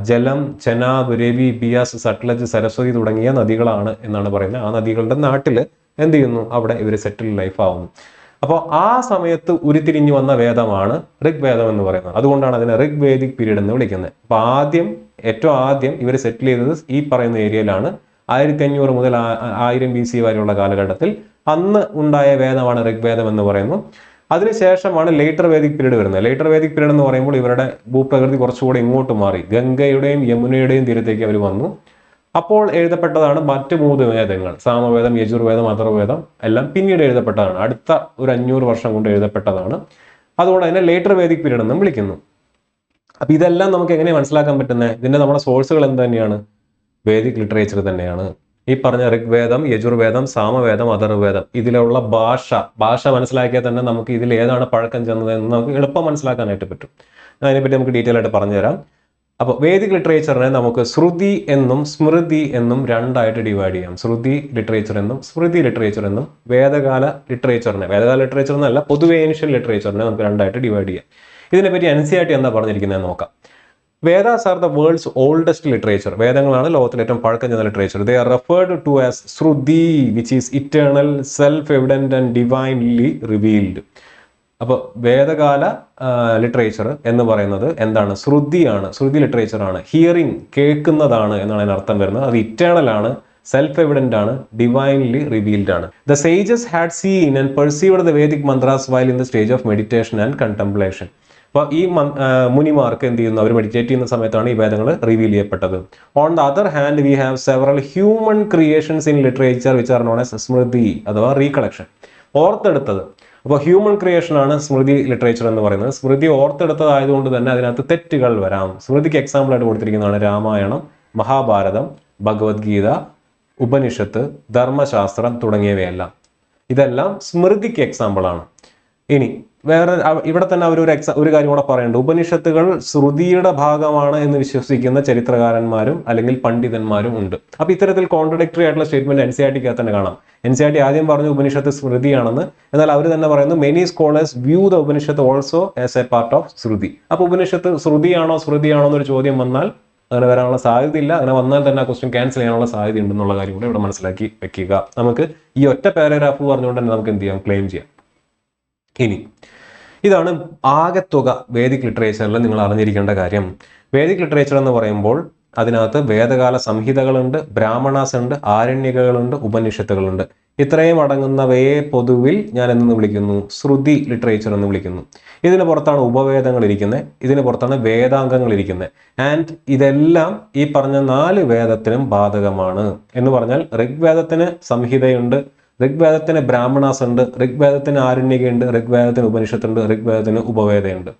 ജലം, ചെനാബ്, രവി, ബിയാസ്, സട്ലജ്, സരസ്വതി തുടങ്ങിയ നദികളാണ് എന്നാണ് പറയുന്നത്. ആ നദികളുടെ നാട്ടിൽ എന്ത് ചെയ്യുന്നു? അവിടെ ഇവർ സെറ്റിൽ ലൈഫ് ആവുന്നു. അപ്പോൾ ആ സമയത്ത് ഉരുത്തിരിഞ്ഞു വന്ന വേദമാണ് ഋഗ്വേദം എന്ന് പറയുന്നത്. അതുകൊണ്ടാണ് അതിനെ ഋഗ്വേദിക് പീരീഡ് എന്ന് വിളിക്കുന്നത്. അപ്പോൾ ഏറ്റവും ആദ്യം ഇവർ സെറ്റിൽ ചെയ്തത് ഈ പറയുന്ന ഏരിയയിലാണ്. 1500 മുതൽ 1000 BC വരെയുള്ള കാലഘട്ടത്തിൽ അന്ന് ഉണ്ടായ വേദമാണ് ഋഗ്വേദം എന്ന് പറയുന്നു. അതിനുശേഷമാണ് ലേറ്റർ വേദിക് പീരീഡ് വരുന്നത്. ലേറ്റർ വേദിക് പീരീഡ് എന്ന് പറയുമ്പോൾ ഇവരുടെ ഭൂപ്രകൃതി കുറച്ചുകൂടി ഇങ്ങോട്ട് മാറി, ഗംഗയുടെയും യമുനയുടെയും തീരത്തേക്ക് അവർ വന്നു. അപ്പോൾ എഴുതപ്പെട്ടതാണ് മറ്റ് 3 വേദങ്ങൾ. സാമവേദം, യജുർവേദം, അഥർവവേദം എല്ലാം പിന്നീട് എഴുതപ്പെട്ടതാണ്. അടുത്ത ഒരു 500 വർഷം കൊണ്ട് എഴുതപ്പെട്ടതാണ്. അതുകൊണ്ട് അതിനെ ലേറ്റർ വേദിക് പീരീഡ് എന്നും വിളിക്കുന്നു. അപ്പൊ ഇതെല്ലാം നമുക്ക് എങ്ങനെ മനസ്സിലാക്കാൻ പറ്റുന്നത്? ഇതിന്റെ നമ്മുടെ സോഴ്സുകൾ എന്ത് തന്നെയാണ്? വേദിക് ലിറ്ററേച്ചർ തന്നെയാണ്. ഈ പറഞ്ഞ ഋഗ്വേദം, യജുർവേദം, സാമവേദം, അഥർവവേദം, ഇതിലുള്ള ഭാഷ മനസ്സിലാക്കിയാൽ തന്നെ നമുക്ക് ഇതിൽ ഏതാണ് പഴക്കം ചെന്നത് എന്ന് നമുക്ക് എളുപ്പം മനസ്സിലാക്കാനായിട്ട് പറ്റും. അതിനെപ്പറ്റി നമുക്ക് ഡീറ്റെയിൽ ആയിട്ട് പറഞ്ഞുതരാം. അപ്പോൾ വേദിക് ലിറ്ററേച്ചറിനെ നമുക്ക് ശ്രുതി എന്നും സ്മൃതി എന്നും രണ്ടായിട്ട് ഡിവൈഡ് ചെയ്യാം. ശ്രുതി ലിറ്ററേച്ചർ എന്നും സ്മൃതി ലിറ്ററേച്ചർ എന്നും വേദകാല ലിറ്ററേച്ചർ എന്നല്ല, പൊതുവെ ഏൻഷ്യൻ ലിറ്ററേച്ചറിനെ നമുക്ക് രണ്ടായിട്ട് ഡിവൈഡ് ചെയ്യാം. ഇതിനെപ്പറ്റി NCERT എന്താ പറഞ്ഞിരിക്കുന്നത് നോക്കാം. Vedas are the world's oldest literature. വേദങ്ങളാണ് ലോകത്തിലെ ഏറ്റവും പഴക്കം ചെന്ന literature. They are referred to as Shruti, which is eternal, self-evident and divinely revealed. അപ്പോൾ വേദകാല ലിറ്ററേച്ചർ എന്ന് പറയുന്നത് എന്താണ്? ശ്രുതിയാണ്, ശ്രുതി ലിറ്ററേച്ചർ ആണ്. ഹിയറിംഗ്, കേൾക്കുന്നതാണ് എന്നാണ് അതിന് അർത്ഥം വരുന്നത്. അത് ഇറ്റേണൽ ആണ്, സെൽഫ് എവിഡന്റ് ആണ്, ഡിവൈൻലി റിവീൽഡ് ആണ്. The sages had seen and perceived the Vedic mantras while in the stage of meditation and contemplation. അപ്പോൾ ഈ മുനിമാർക്ക് എന്ത് ചെയ്യുന്നു? അവർ മെഡിറ്റേറ്റ് ചെയ്യുന്ന സമയത്താണ് ഈ വേദങ്ങൾ റിവീൽ ചെയ്യപ്പെട്ടത്. On the other hand we have several human creations in literature which are known as smriti അഥവാ റീകളക്ഷൻ, ഓർത്തെടുത്തത്. അപ്പോൾ ഹ്യൂമൻ ക്രിയേഷൻ ആണ് സ്മൃതി ലിറ്ററേച്ചർ എന്ന് പറയുന്നത്. സ്മൃതി ഓർത്തെടുത്തതായതുകൊണ്ട് തന്നെ അതിനകത്ത് തെറ്റുകൾ വരാം. സ്മൃതിക്ക് എക്സാമ്പിൾ ആയിട്ട് കൊടുത്തിരിക്കുന്നതാണ് രാമായണം, മഹാഭാരതം, ഭഗവത്ഗീത, ഉപനിഷത്ത്, ധർമ്മശാസ്ത്രം തുടങ്ങിയവയെല്ലാം. ഇതെല്ലാം സ്മൃതിക്ക് എക്സാമ്പിൾ ആണ്. ഇനി വേറെ ഇവിടെ തന്നെ അവർ ഒരു കാര്യം കൂടെ പറയുന്നുണ്ട്. ഉപനിഷത്തുകൾ ശ്രുതിയുടെ ഭാഗമാണ് എന്ന് വിശ്വസിക്കുന്ന ചരിത്രകാരന്മാരും അല്ലെങ്കിൽ പണ്ഡിതന്മാരും ഉണ്ട്. അപ്പൊ ഇത്തരത്തിൽ കോൺട്രഡിക്ടറി ആയിട്ടുള്ള സ്റ്റേറ്റ്മെന്റ് NCERT തന്നെ കാണാം. NCERT ആദ്യം പറഞ്ഞു ഉപനിഷത്ത് സ്മൃതിയാണെന്ന്, എന്നാൽ അവർ തന്നെ പറയുന്നു many scholars view the Upanishad also as a part of shruti. അപ്പൊ ഉപനിഷത്ത് ശ്രുതിയാണോ എന്നൊരു ചോദ്യം വന്നാൽ അങ്ങനെ വരാനുള്ള സാധ്യതയില്ല. അങ്ങനെ വന്നാൽ തന്നെ ആ ക്വസ്റ്റ്യൻ ക്യാൻസൽ ചെയ്യാനുള്ള സാധ്യത ഉണ്ടെന്നുള്ള കാര്യം കൂടെ ഇവിടെ മനസ്സിലാക്കി വെക്കുക. നമുക്ക് ഈ ഒറ്റ പാരഗ്രാഫ് പറഞ്ഞുകൊണ്ട് തന്നെ നമുക്ക് എന്ത് ചെയ്യാം? ക്ലെയിം ചെയ്യാം. ഇനി ഇതാണ് ആകെത്തുക വേദിക് ലിറ്ററേച്ചറിൽ നിങ്ങൾ അറിഞ്ഞിരിക്കേണ്ട കാര്യം. വേദിക് ലിറ്ററേച്ചർ എന്ന് പറയുമ്പോൾ അതിനകത്ത് വേദകാല സംഹിതകളുണ്ട്, ബ്രാഹ്മണാസ് ഉണ്ട്, ആരണ്യകകളുണ്ട്, ഉപനിഷത്തുകളുണ്ട്. ഇത്രയും അടങ്ങുന്നവയെ പൊതുവിൽ ഞാൻ എന്ന് വിളിക്കുന്നു? ശ്രുതി ലിറ്ററേച്ചർ എന്ന് വിളിക്കുന്നു. ഇതിന് പുറത്താണ് ഉപവേദങ്ങൾ ഇരിക്കുന്നത്, ഇതിന് പുറത്താണ് വേദാംഗങ്ങൾ ഇരിക്കുന്നത്. ആൻഡ് ഇതെല്ലാം ഈ പറഞ്ഞ 4 വേദത്തിനും ബാധകമാണ്. എന്ന് പറഞ്ഞാൽ ഋഗ്വേദത്തിന് സംഹിതയുണ്ട്, ഋഗ്വേദത്തിന് ബ്രാഹ്മണാസ് ഉണ്ട്, ഋഗ്വേദത്തിന് ആരണ്യകയുണ്ട്, ഋഗ്വേദത്തിന് ഉപനിഷത്തുണ്ട്, ഋഗ്വേദത്തിന് ഉപവേദയുണ്ട്.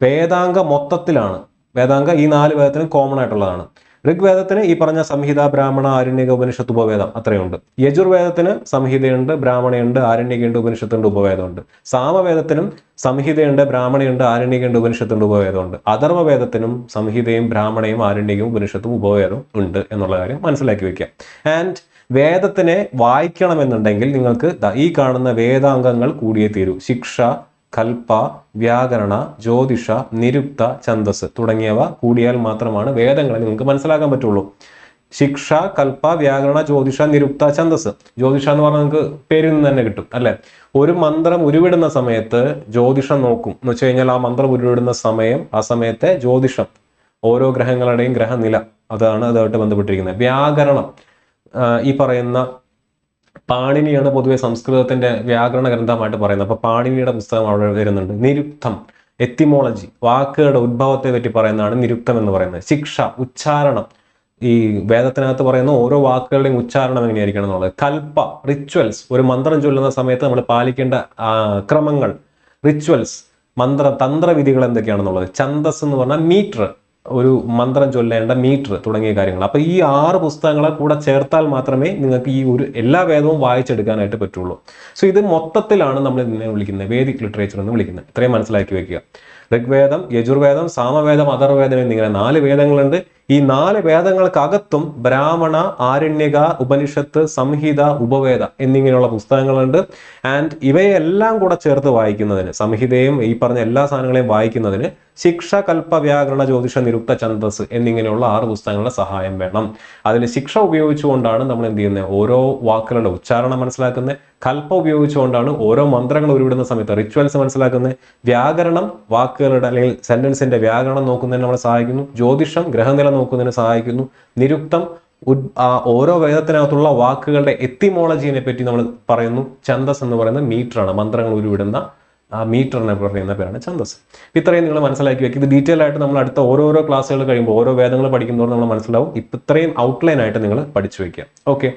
വേദാംഗ മൊത്തത്തിലാണ്. വേദാംഗ ഈ 4 വേദത്തിനും കോമൺ ആയിട്ടുള്ളതാണ്. ഋഗ്വേദത്തിന് ഈ പറഞ്ഞ സംഹിത, ബ്രാഹ്മണ, ആരണ്യക, ഉപനിഷത്ത്, ഉപവേദം അത്രയുണ്ട്. യജുർവേദത്തിന് സംഹിതയുണ്ട്, ബ്രാഹ്മണയുണ്ട്, ആരണ്യകയുണ്ട്, ഉപനിഷത്തുണ്ട്, ഉപവേദമുണ്ട്. സാമവേദത്തിനും സംഹിതയുണ്ട്, ബ്രാഹ്മണയുണ്ട്, ആരണ്യകയുണ്ട്, ഉപനിഷത്തുണ്ട്, ഉപവേദമുണ്ട്. അഥർവവേദത്തിനും സംഹിതയും ബ്രാഹ്മണയും ആരണ്യകയും ഉപനിഷത്തും ഉപവേദവും ഉണ്ട് എന്നുള്ള കാര്യം മനസ്സിലാക്കി വെക്കുക. ആൻഡ് വേദത്തിനെ വായിക്കണമെന്നുണ്ടെങ്കിൽ നിങ്ങൾക്ക് ഈ കാണുന്ന വേദാംഗങ്ങൾ കൂടിയേ തീരൂ. ശിക്ഷ, കൽപ്പ, വ്യാകരണ, ജ്യോതിഷ, നിരുക്ത, ഛന്ദസ് തുടങ്ങിയവ കൂടിയാൽ മാത്രമാണ് വേദങ്ങളെ നിങ്ങൾക്ക് മനസ്സിലാക്കാൻ പറ്റുള്ളൂ. ശിക്ഷ, കൽപ്പ, വ്യാകരണ, ജ്യോതിഷ, നിരുക്ത, ഛന്ദസ്. ജ്യോതിഷ എന്ന് പറഞ്ഞാൽ നിങ്ങൾക്ക് പേരിൽ നിന്ന് തന്നെ കിട്ടും അല്ലെ. ഒരു മന്ത്രം ഉരുവിടുന്ന സമയത്ത് ജ്യോതിഷം നോക്കും എന്ന് വെച്ച് കഴിഞ്ഞാൽ ആ മന്ത്രം ഉരുവിടുന്ന സമയം, ആ സമയത്തെ ജ്യോതിഷം, ഓരോ ഗ്രഹങ്ങളുടെയും ഗ്രഹനില, അതാണ് അതുമായിട്ട് ബന്ധപ്പെട്ടിരിക്കുന്നത്. വ്യാകരണം ഈ പറയുന്ന പാണിനിയാണ് പൊതുവെ സംസ്കൃതത്തിന്റെ വ്യാകരണ ഗ്രന്ഥമായിട്ട് പറയുന്നത്. അപ്പൊ പാണിനിയുടെ പുസ്തകം അവിടെ വരുന്നുണ്ട്. നിരുക്തം, എത്തിമോളജി, വാക്കുകളുടെ ഉദ്ഭവത്തെ പറ്റി പറയുന്നതാണ് നിരുക്തം എന്ന് പറയുന്നത്. ശിക്ഷ, ഉച്ചാരണം, ഈ വേദത്തിനകത്ത് പറയുന്ന ഓരോ വാക്കുകളുടെയും ഉച്ചാരണം എങ്ങനെയായിരിക്കണം എന്നുള്ളത്. കൽപ്പ, റിച്വൽസ്, ഒരു മന്ത്രം ചൊല്ലുന്ന സമയത്ത് നമ്മൾ പാലിക്കേണ്ട ക്രമങ്ങൾ, റിച്വൽസ്, തന്ത്രവിധികൾ എന്തൊക്കെയാണെന്നുള്ളത്. ഛന്ദസ് എന്ന് പറഞ്ഞാൽ മീറ്റർ, ഒരു മന്ത്രം ചൊല്ലേണ്ട മീറ്റർ തുടങ്ങിയ കാര്യങ്ങൾ. അപ്പൊ ഈ 6 പുസ്തകങ്ങളെ കൂടെ ചേർത്താൽ മാത്രമേ നിങ്ങൾക്ക് ഈ എല്ലാ വേദവും വായിച്ചെടുക്കാനായിട്ട് പറ്റുള്ളൂ. സോ ഇത് മൊത്തത്തിലാണ് നമ്മൾ ഇതിനെ വിളിക്കുന്നത് വേദിക് ലിറ്ററേച്ചർ എന്ന് വിളിക്കുന്നത്. ഇത്രയും മനസ്സിലാക്കി വെക്കുക. ഋഗ്വേദം, യജുർവേദം, സാമവേദം, അഥർവവേദം എന്നിങ്ങനെ 4 വേദങ്ങളുണ്ട്. ഈ 4 വേദങ്ങൾക്കകത്തും ബ്രാഹ്മണ, ആരണ്യക, ഉപനിഷത്ത്, സംഹിത, ഉപവേദ എന്നിങ്ങനെയുള്ള പുസ്തകങ്ങളുണ്ട്. ആൻഡ് ഇവയെല്ലാം കൂടെ ചേർത്ത് വായിക്കുന്നതിന്, സംഹിതയും ഈ പറഞ്ഞ എല്ലാ സാധനങ്ങളെയും വായിക്കുന്നതിന് ശിക്ഷ, കൽപ്പ, വ്യാകരണ, ജ്യോതിഷ, നിരുക്ത, ഛന്ദസ് എന്നിങ്ങനെയുള്ള 6 പുസ്തകങ്ങളുടെ സഹായം വേണം. അതിൽ ശിക്ഷ ഉപയോഗിച്ചുകൊണ്ടാണ് നമ്മൾ എന്ത് ചെയ്യുന്നത്? ഓരോ വാക്കുകളുടെ ഉച്ചാരണം മനസ്സിലാക്കുന്നത്. കൽപ്പ ഉപയോഗിച്ചുകൊണ്ടാണ് ഓരോ മന്ത്രങ്ങൾ ഉരുവിടുന്ന സമയത്ത് റിച്വൽസ് മനസ്സിലാക്കുന്നത്. വ്യാകരണം വാക്കുകളുടെ അല്ലെങ്കിൽ സെന്റൻസിന്റെ വ്യാകരണം നോക്കുന്നതിന് നമ്മളെ സഹായിക്കുന്നു. ജ്യോതിഷം ഗ്രഹനില നോക്കുന്നതിന് സഹായിക്കുന്നു. നിരുക്തം ഓരോ വേദത്തിനകത്തുള്ള വാക്കുകളുടെ എത്തിമോളജിനെ പറ്റി നമ്മൾ പറയുന്നു. ഛന്ദസ് എന്ന് പറയുന്ന മീറ്ററാണ്, മന്ത്രങ്ങൾ ഉരുവിടുന്ന മീറ്ററിനെ പറയുന്ന പേരാണ് ഛന്ദസ്. ഇത്രയും നിങ്ങൾ മനസ്സിലാക്കി വെക്കുക. ഇത് ഡീറ്റെയിൽ ആയിട്ട് നമ്മൾ അടുത്ത ഓരോരോ ക്ലാസ്സുകൾ കഴിയുമ്പോൾ ഓരോ വേദങ്ങൾ പഠിക്കുമ്പോൾ നമ്മൾ മനസ്സിലാവും. ഇത്രയും ഔട്ട്ലൈൻ ആയിട്ട് നിങ്ങൾ പഠിച്ചു വെക്കുക. ഓക്കെ,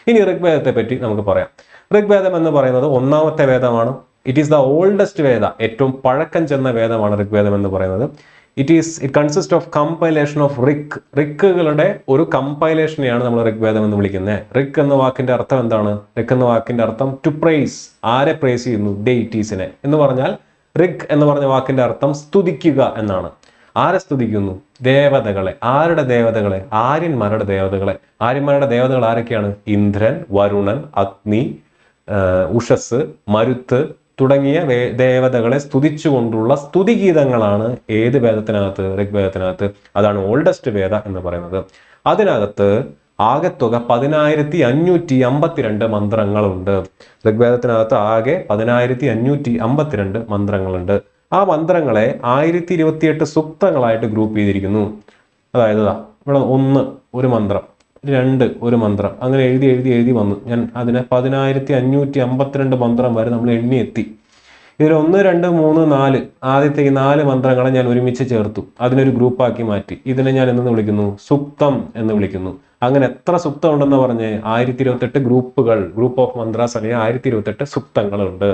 ഇനി ഋഗ്വേദത്തെ പറ്റി നമുക്ക് പറയാം. ഋഗ്വേദം എന്ന് പറയുന്നത് 1ാമത്തെ വേദമാണ്. It is the oldest Veda, ഏറ്റവും പഴക്കം ചെന്ന വേദമാണ് ഋഗ്വേദം എന്ന് പറയുന്നത്. It consist of compilation of റിക്കുകളുടെ ഒരു കമ്പൈലേഷനെയാണ് നമ്മൾ ഋഗ്വേദം എന്ന് വിളിക്കുന്നത്. റിക്ക് എന്ന വാക്കിന്റെ അർത്ഥം എന്താണ്? റിക്ക് എന്ന വാക്കിന്റെ അർത്ഥം ടു പ്രൈസ്. ആരെ പ്രൈസ് ചെയ്യുന്നു? ഡെയിറ്റീസിനെ. എന്ന് പറഞ്ഞാൽ റിഗ് എന്ന് പറഞ്ഞ വാക്കിന്റെ അർത്ഥം സ്തുതിക്കുക എന്നാണ്. ആരെ സ്തുതിക്കുന്നു? ദേവതകളെ. ആരുടെ ദേവതകളെ? ആര്യന്മാരുടെ ദേവതകളെ. ആര്യന്മാരുടെ ദേവതകൾ ആരൊക്കെയാണ്? ഇന്ദ്രൻ, വരുണൻ, അഗ്നി, ഉഷസ്, മരുത്ത് തുടങ്ങിയ ദേവതകളെ സ്തുതിച്ചുകൊണ്ടുള്ള സ്തുതിഗീതങ്ങളാണ് ഏത് വേദത്തിനകത്ത്? ഋഗ്വേദത്തിനകത്ത്. അതാണ് ഓൾഡസ്റ്റ് വേദ എന്ന് പറയുന്നത്. അതിനകത്ത് ആകെത്തുക 10552 മന്ത്രങ്ങളുണ്ട്. ഋഗ്വേദത്തിനകത്ത് ആകെ 10552 മന്ത്രങ്ങളുണ്ട്. ആ മന്ത്രങ്ങളെ 1028 സുക്തങ്ങളായിട്ട് ഗ്രൂപ്പ് ചെയ്തിരിക്കുന്നു. അതായത് ഇവിടെ 1 ഒരു മന്ത്രം, 2 ഒരു മന്ത്രം, അങ്ങനെ എഴുതി വന്നു. ഞാൻ അതിനെ 10552 മന്ത്രം വരെ നമ്മൾ എണ്ണി എത്തി. ഇതിൽ 1, 2, 3, 4 ആദ്യത്തെ ഈ 4 മന്ത്രങ്ങളെ ഞാൻ ഒരുമിച്ച് ചേർത്തു, അതിനൊരു ഗ്രൂപ്പാക്കി മാറ്റി. ഇതിനെ ഞാൻ എന്തെന്ന് വിളിക്കുന്നു? സുക്തം എന്ന് വിളിക്കുന്നു. അങ്ങനെ എത്ര സുക്തം ഉണ്ടെന്ന് പറഞ്ഞ് 1028 ഗ്രൂപ്പ് ഓഫ് മന്ത്രാസ് അല്ലെങ്കിൽ 1028 സുക്തങ്ങളുണ്ട്.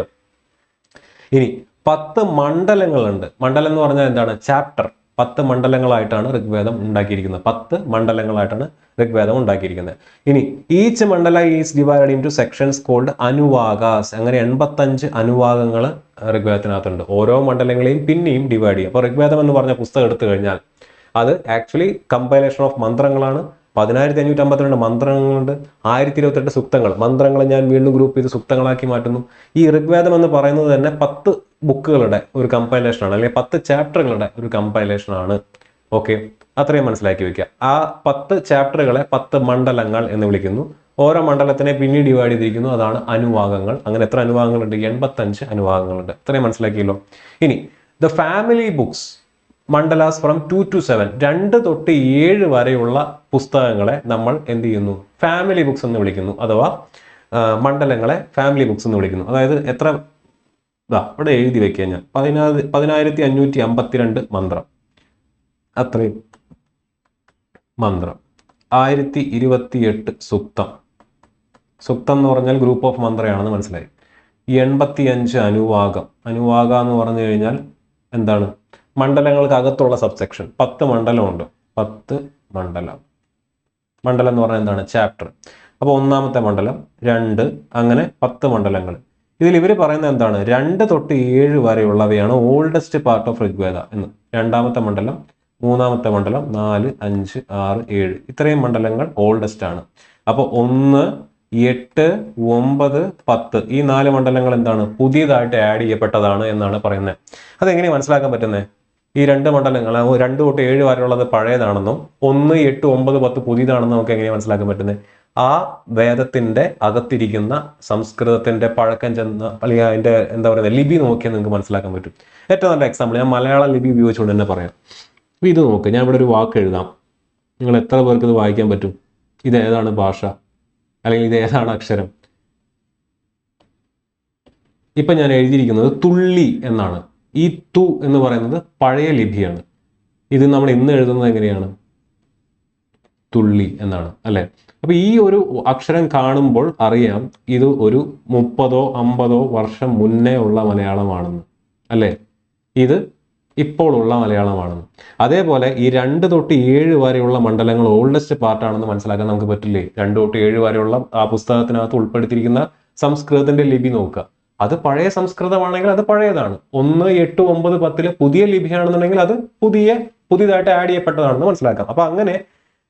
ഇനി 10 മണ്ഡലങ്ങളുണ്ട്. മണ്ഡലം എന്ന് പറഞ്ഞാൽ എന്താണ്? ചാപ്റ്റർ. 10 മണ്ഡലങ്ങളായിട്ടാണ് ഋഗ്വേദം ഉണ്ടാക്കിയിരിക്കുന്നത്. 10 മണ്ഡലങ്ങളായിട്ടാണ് ഋഗ്വേദം ഉണ്ടാക്കിയിരിക്കുന്നത്. ഇനി each mandala is divided in two sections called anuvakas. അങ്ങനെ 85 അനുവാഗങ്ങൾ ഋഗ്വേദത്തിനകത്തുണ്ട്. ഓരോ മണ്ഡലങ്ങളെയും പിന്നെയും ഡിവൈഡ് ചെയ്യും. അപ്പോൾ ഋഗ്വേദം എന്ന് പറഞ്ഞ പുസ്തകം എടുത്തു കഴിഞ്ഞാൽ അത് ആക്ച്വലി കമ്പൈലേഷൻ ഓഫ് മന്ത്രങ്ങളാണ്. 10552 മന്ത്രങ്ങളുണ്ട്, 1028 സുക്തങ്ങൾ. മന്ത്രങ്ങളെ ഞാൻ വീണ്ടും ഗ്രൂപ്പ് ചെയ്ത് സുക്തങ്ങളാക്കി മാറ്റുന്നു. ഈ ഋഗ്വേദം എന്ന് പറയുന്നത് തന്നെ 10 ബുക്കുകളുടെ ഒരു കമ്പൈലേഷനാണ്, അല്ലെങ്കിൽ 10 ചാപ്റ്ററുകളുടെ ഒരു കമ്പൈലേഷനാണ്. ഓക്കെ, അത്രയും മനസ്സിലാക്കി വെക്കുക. ആ 10 ചാപ്റ്ററുകളെ 10 മണ്ഡലങ്ങൾ എന്ന് വിളിക്കുന്നു. ഓരോ മണ്ഡലത്തിനെ പിന്നീട് ഡിവൈഡ് ചെയ്തിരിക്കുന്നു. അതാണ് അനുവാഗങ്ങൾ. അങ്ങനെ എത്ര അനുവാഗങ്ങളുണ്ട്? 85 അനുവാഗങ്ങളുണ്ട്. ഇത്രയും മനസ്സിലാക്കിയല്ലോ. ഇനി the family books mandalas from 2 to 7, 2 തൊട്ട് 7 വരെയുള്ള പുസ്തകങ്ങളെ നമ്മൾ എന്ത് ചെയ്യുന്നു? ഫാമിലി ബുക്സ് എന്ന് വിളിക്കുന്നു. അഥവാ മണ്ഡലങ്ങളെ ഫാമിലി ബുക്സ് എന്ന് വിളിക്കുന്നു. അതായത് എത്ര? ഇവിടെ എഴുതി വെക്കുക ഞാൻ. 10552 മന്ത്രം, അത്രയും മന്ത്രം. 1028 സുക്തം. സുക്തം എന്ന് പറഞ്ഞാൽ ഗ്രൂപ്പ് ഓഫ് മന്ത്രയാണെന്ന് മനസ്സിലായി. 85 അനുവാഗം. അനുവാഗ എന്ന് പറഞ്ഞു കഴിഞ്ഞാൽ എന്താണ്? മണ്ഡലങ്ങൾക്ക് അകത്തുള്ള സബ്സെക്ഷൻ. 10 മണ്ഡലമുണ്ട്. 10 മണ്ഡലം. മണ്ഡലം എന്ന് പറഞ്ഞാൽ എന്താണ്? ചാപ്റ്റർ. അപ്പോൾ 1ാമത്തെ മണ്ഡലം, 2, അങ്ങനെ 10 മണ്ഡലങ്ങൾ. ഇതിൽ ഇവർ പറയുന്നത് എന്താണ്? 2 തൊട്ട് 7 വരെയുള്ളവയാണ് ഓൾഡസ്റ്റ് പാർട്ട് ഓഫ് ഋഗ്വേദ എന്ന്. 2ാമത്തെ മണ്ഡലം, 3ാമത്തെ മണ്ഡലം, 4, 5, 6, 7 ഇത്രയും മണ്ഡലങ്ങൾ ഓൾഡസ്റ്റ് ആണ്. അപ്പോൾ 1, 8, 9, 10 ഈ 4 മണ്ഡലങ്ങൾ എന്താണ്? പുതിയതായിട്ട് ആഡ് ചെയ്യപ്പെട്ടതാണ് എന്നാണ് പറയുന്നത്. അതെങ്ങനെ മനസ്സിലാക്കാൻ പറ്റുന്നത്? ഈ 2 മണ്ഡലങ്ങൾ 2 തൊട്ട് 7 വരെയുള്ളത് പഴയതാണെന്നും 1, 8, 9, 10 പുതിയതാണെന്നും നമുക്ക് എങ്ങനെ മനസ്സിലാക്കാൻ പറ്റുന്നത്? ആ വേദത്തിന്റെ അകത്തിരിക്കുന്ന സംസ്കൃതത്തിന്റെ പഴക്കം ചെന്ന അല്ലെങ്കിൽ അതിന്റെ എന്താ പറയുക ലിപി നോക്കിയാൽ നിങ്ങൾക്ക് മനസ്സിലാക്കാൻ പറ്റും. ഏറ്റവും നല്ല എക്സാമ്പിൾ ഞാൻ മലയാളം ലിപി ഉപയോഗിച്ചുകൊണ്ട് തന്നെ പറയാം. അപ്പോൾ ഇത് നോക്ക്, ഞാൻ ഇവിടെ ഒരു വാക്ക് എഴുതാം. നിങ്ങൾ എത്ര പേർക്ക് ഇത് വായിക്കാൻ പറ്റും? ഇത് ഏതാണ് ഭാഷ, അല്ലെങ്കിൽ ഇത് ഏതാണ് അക്ഷരം? ഇപ്പൊ ഞാൻ എഴുതിയിരിക്കുന്നത് തുള്ളി എന്നാണ്. ഈ തു എന്ന് പറയുന്നത് പഴയ ലിപിയാണ്. ഇത് നമ്മൾ ഇന്ന് എഴുതുന്നത് എങ്ങനെയാണ്? തുള്ളി എന്നാണ്, അല്ലെ? അപ്പൊ ഈ ഒരു അക്ഷരം കാണുമ്പോൾ അറിയാം ഇത് ഒരു 30ഓ 50ഓ വർഷം മുന്നേ ഉള്ള മലയാളമാണെന്ന്, അല്ലെ? ഇത് ഇപ്പോഴുള്ള മലയാളമാണെന്ന്. അതേപോലെ ഈ 2 തൊട്ട് 7 വരെയുള്ള മണ്ഡലങ്ങൾ ഓൾഡസ്റ്റ് പാർട്ടാണെന്ന് മനസ്സിലാക്കാൻ നമുക്ക് പറ്റില്ലേ? 2 തൊട്ട് 7 വരെയുള്ള ആ പുസ്തകത്തിനകത്ത് ഉൾപ്പെടുത്തിയിരിക്കുന്ന സംസ്കൃതത്തിന്റെ ലിപി നോക്കുക. അത് പഴയ സംസ്കൃതമാണെങ്കിൽ അത് പഴയതാണ്. 1, 8, 9, 10 പുതിയ ലിപിയാണെന്നുണ്ടെങ്കിൽ അത് പുതിയതായിട്ട് ആഡ് ചെയ്യപ്പെട്ടതാണെന്ന് മനസ്സിലാക്കാം. അപ്പൊ അങ്ങനെ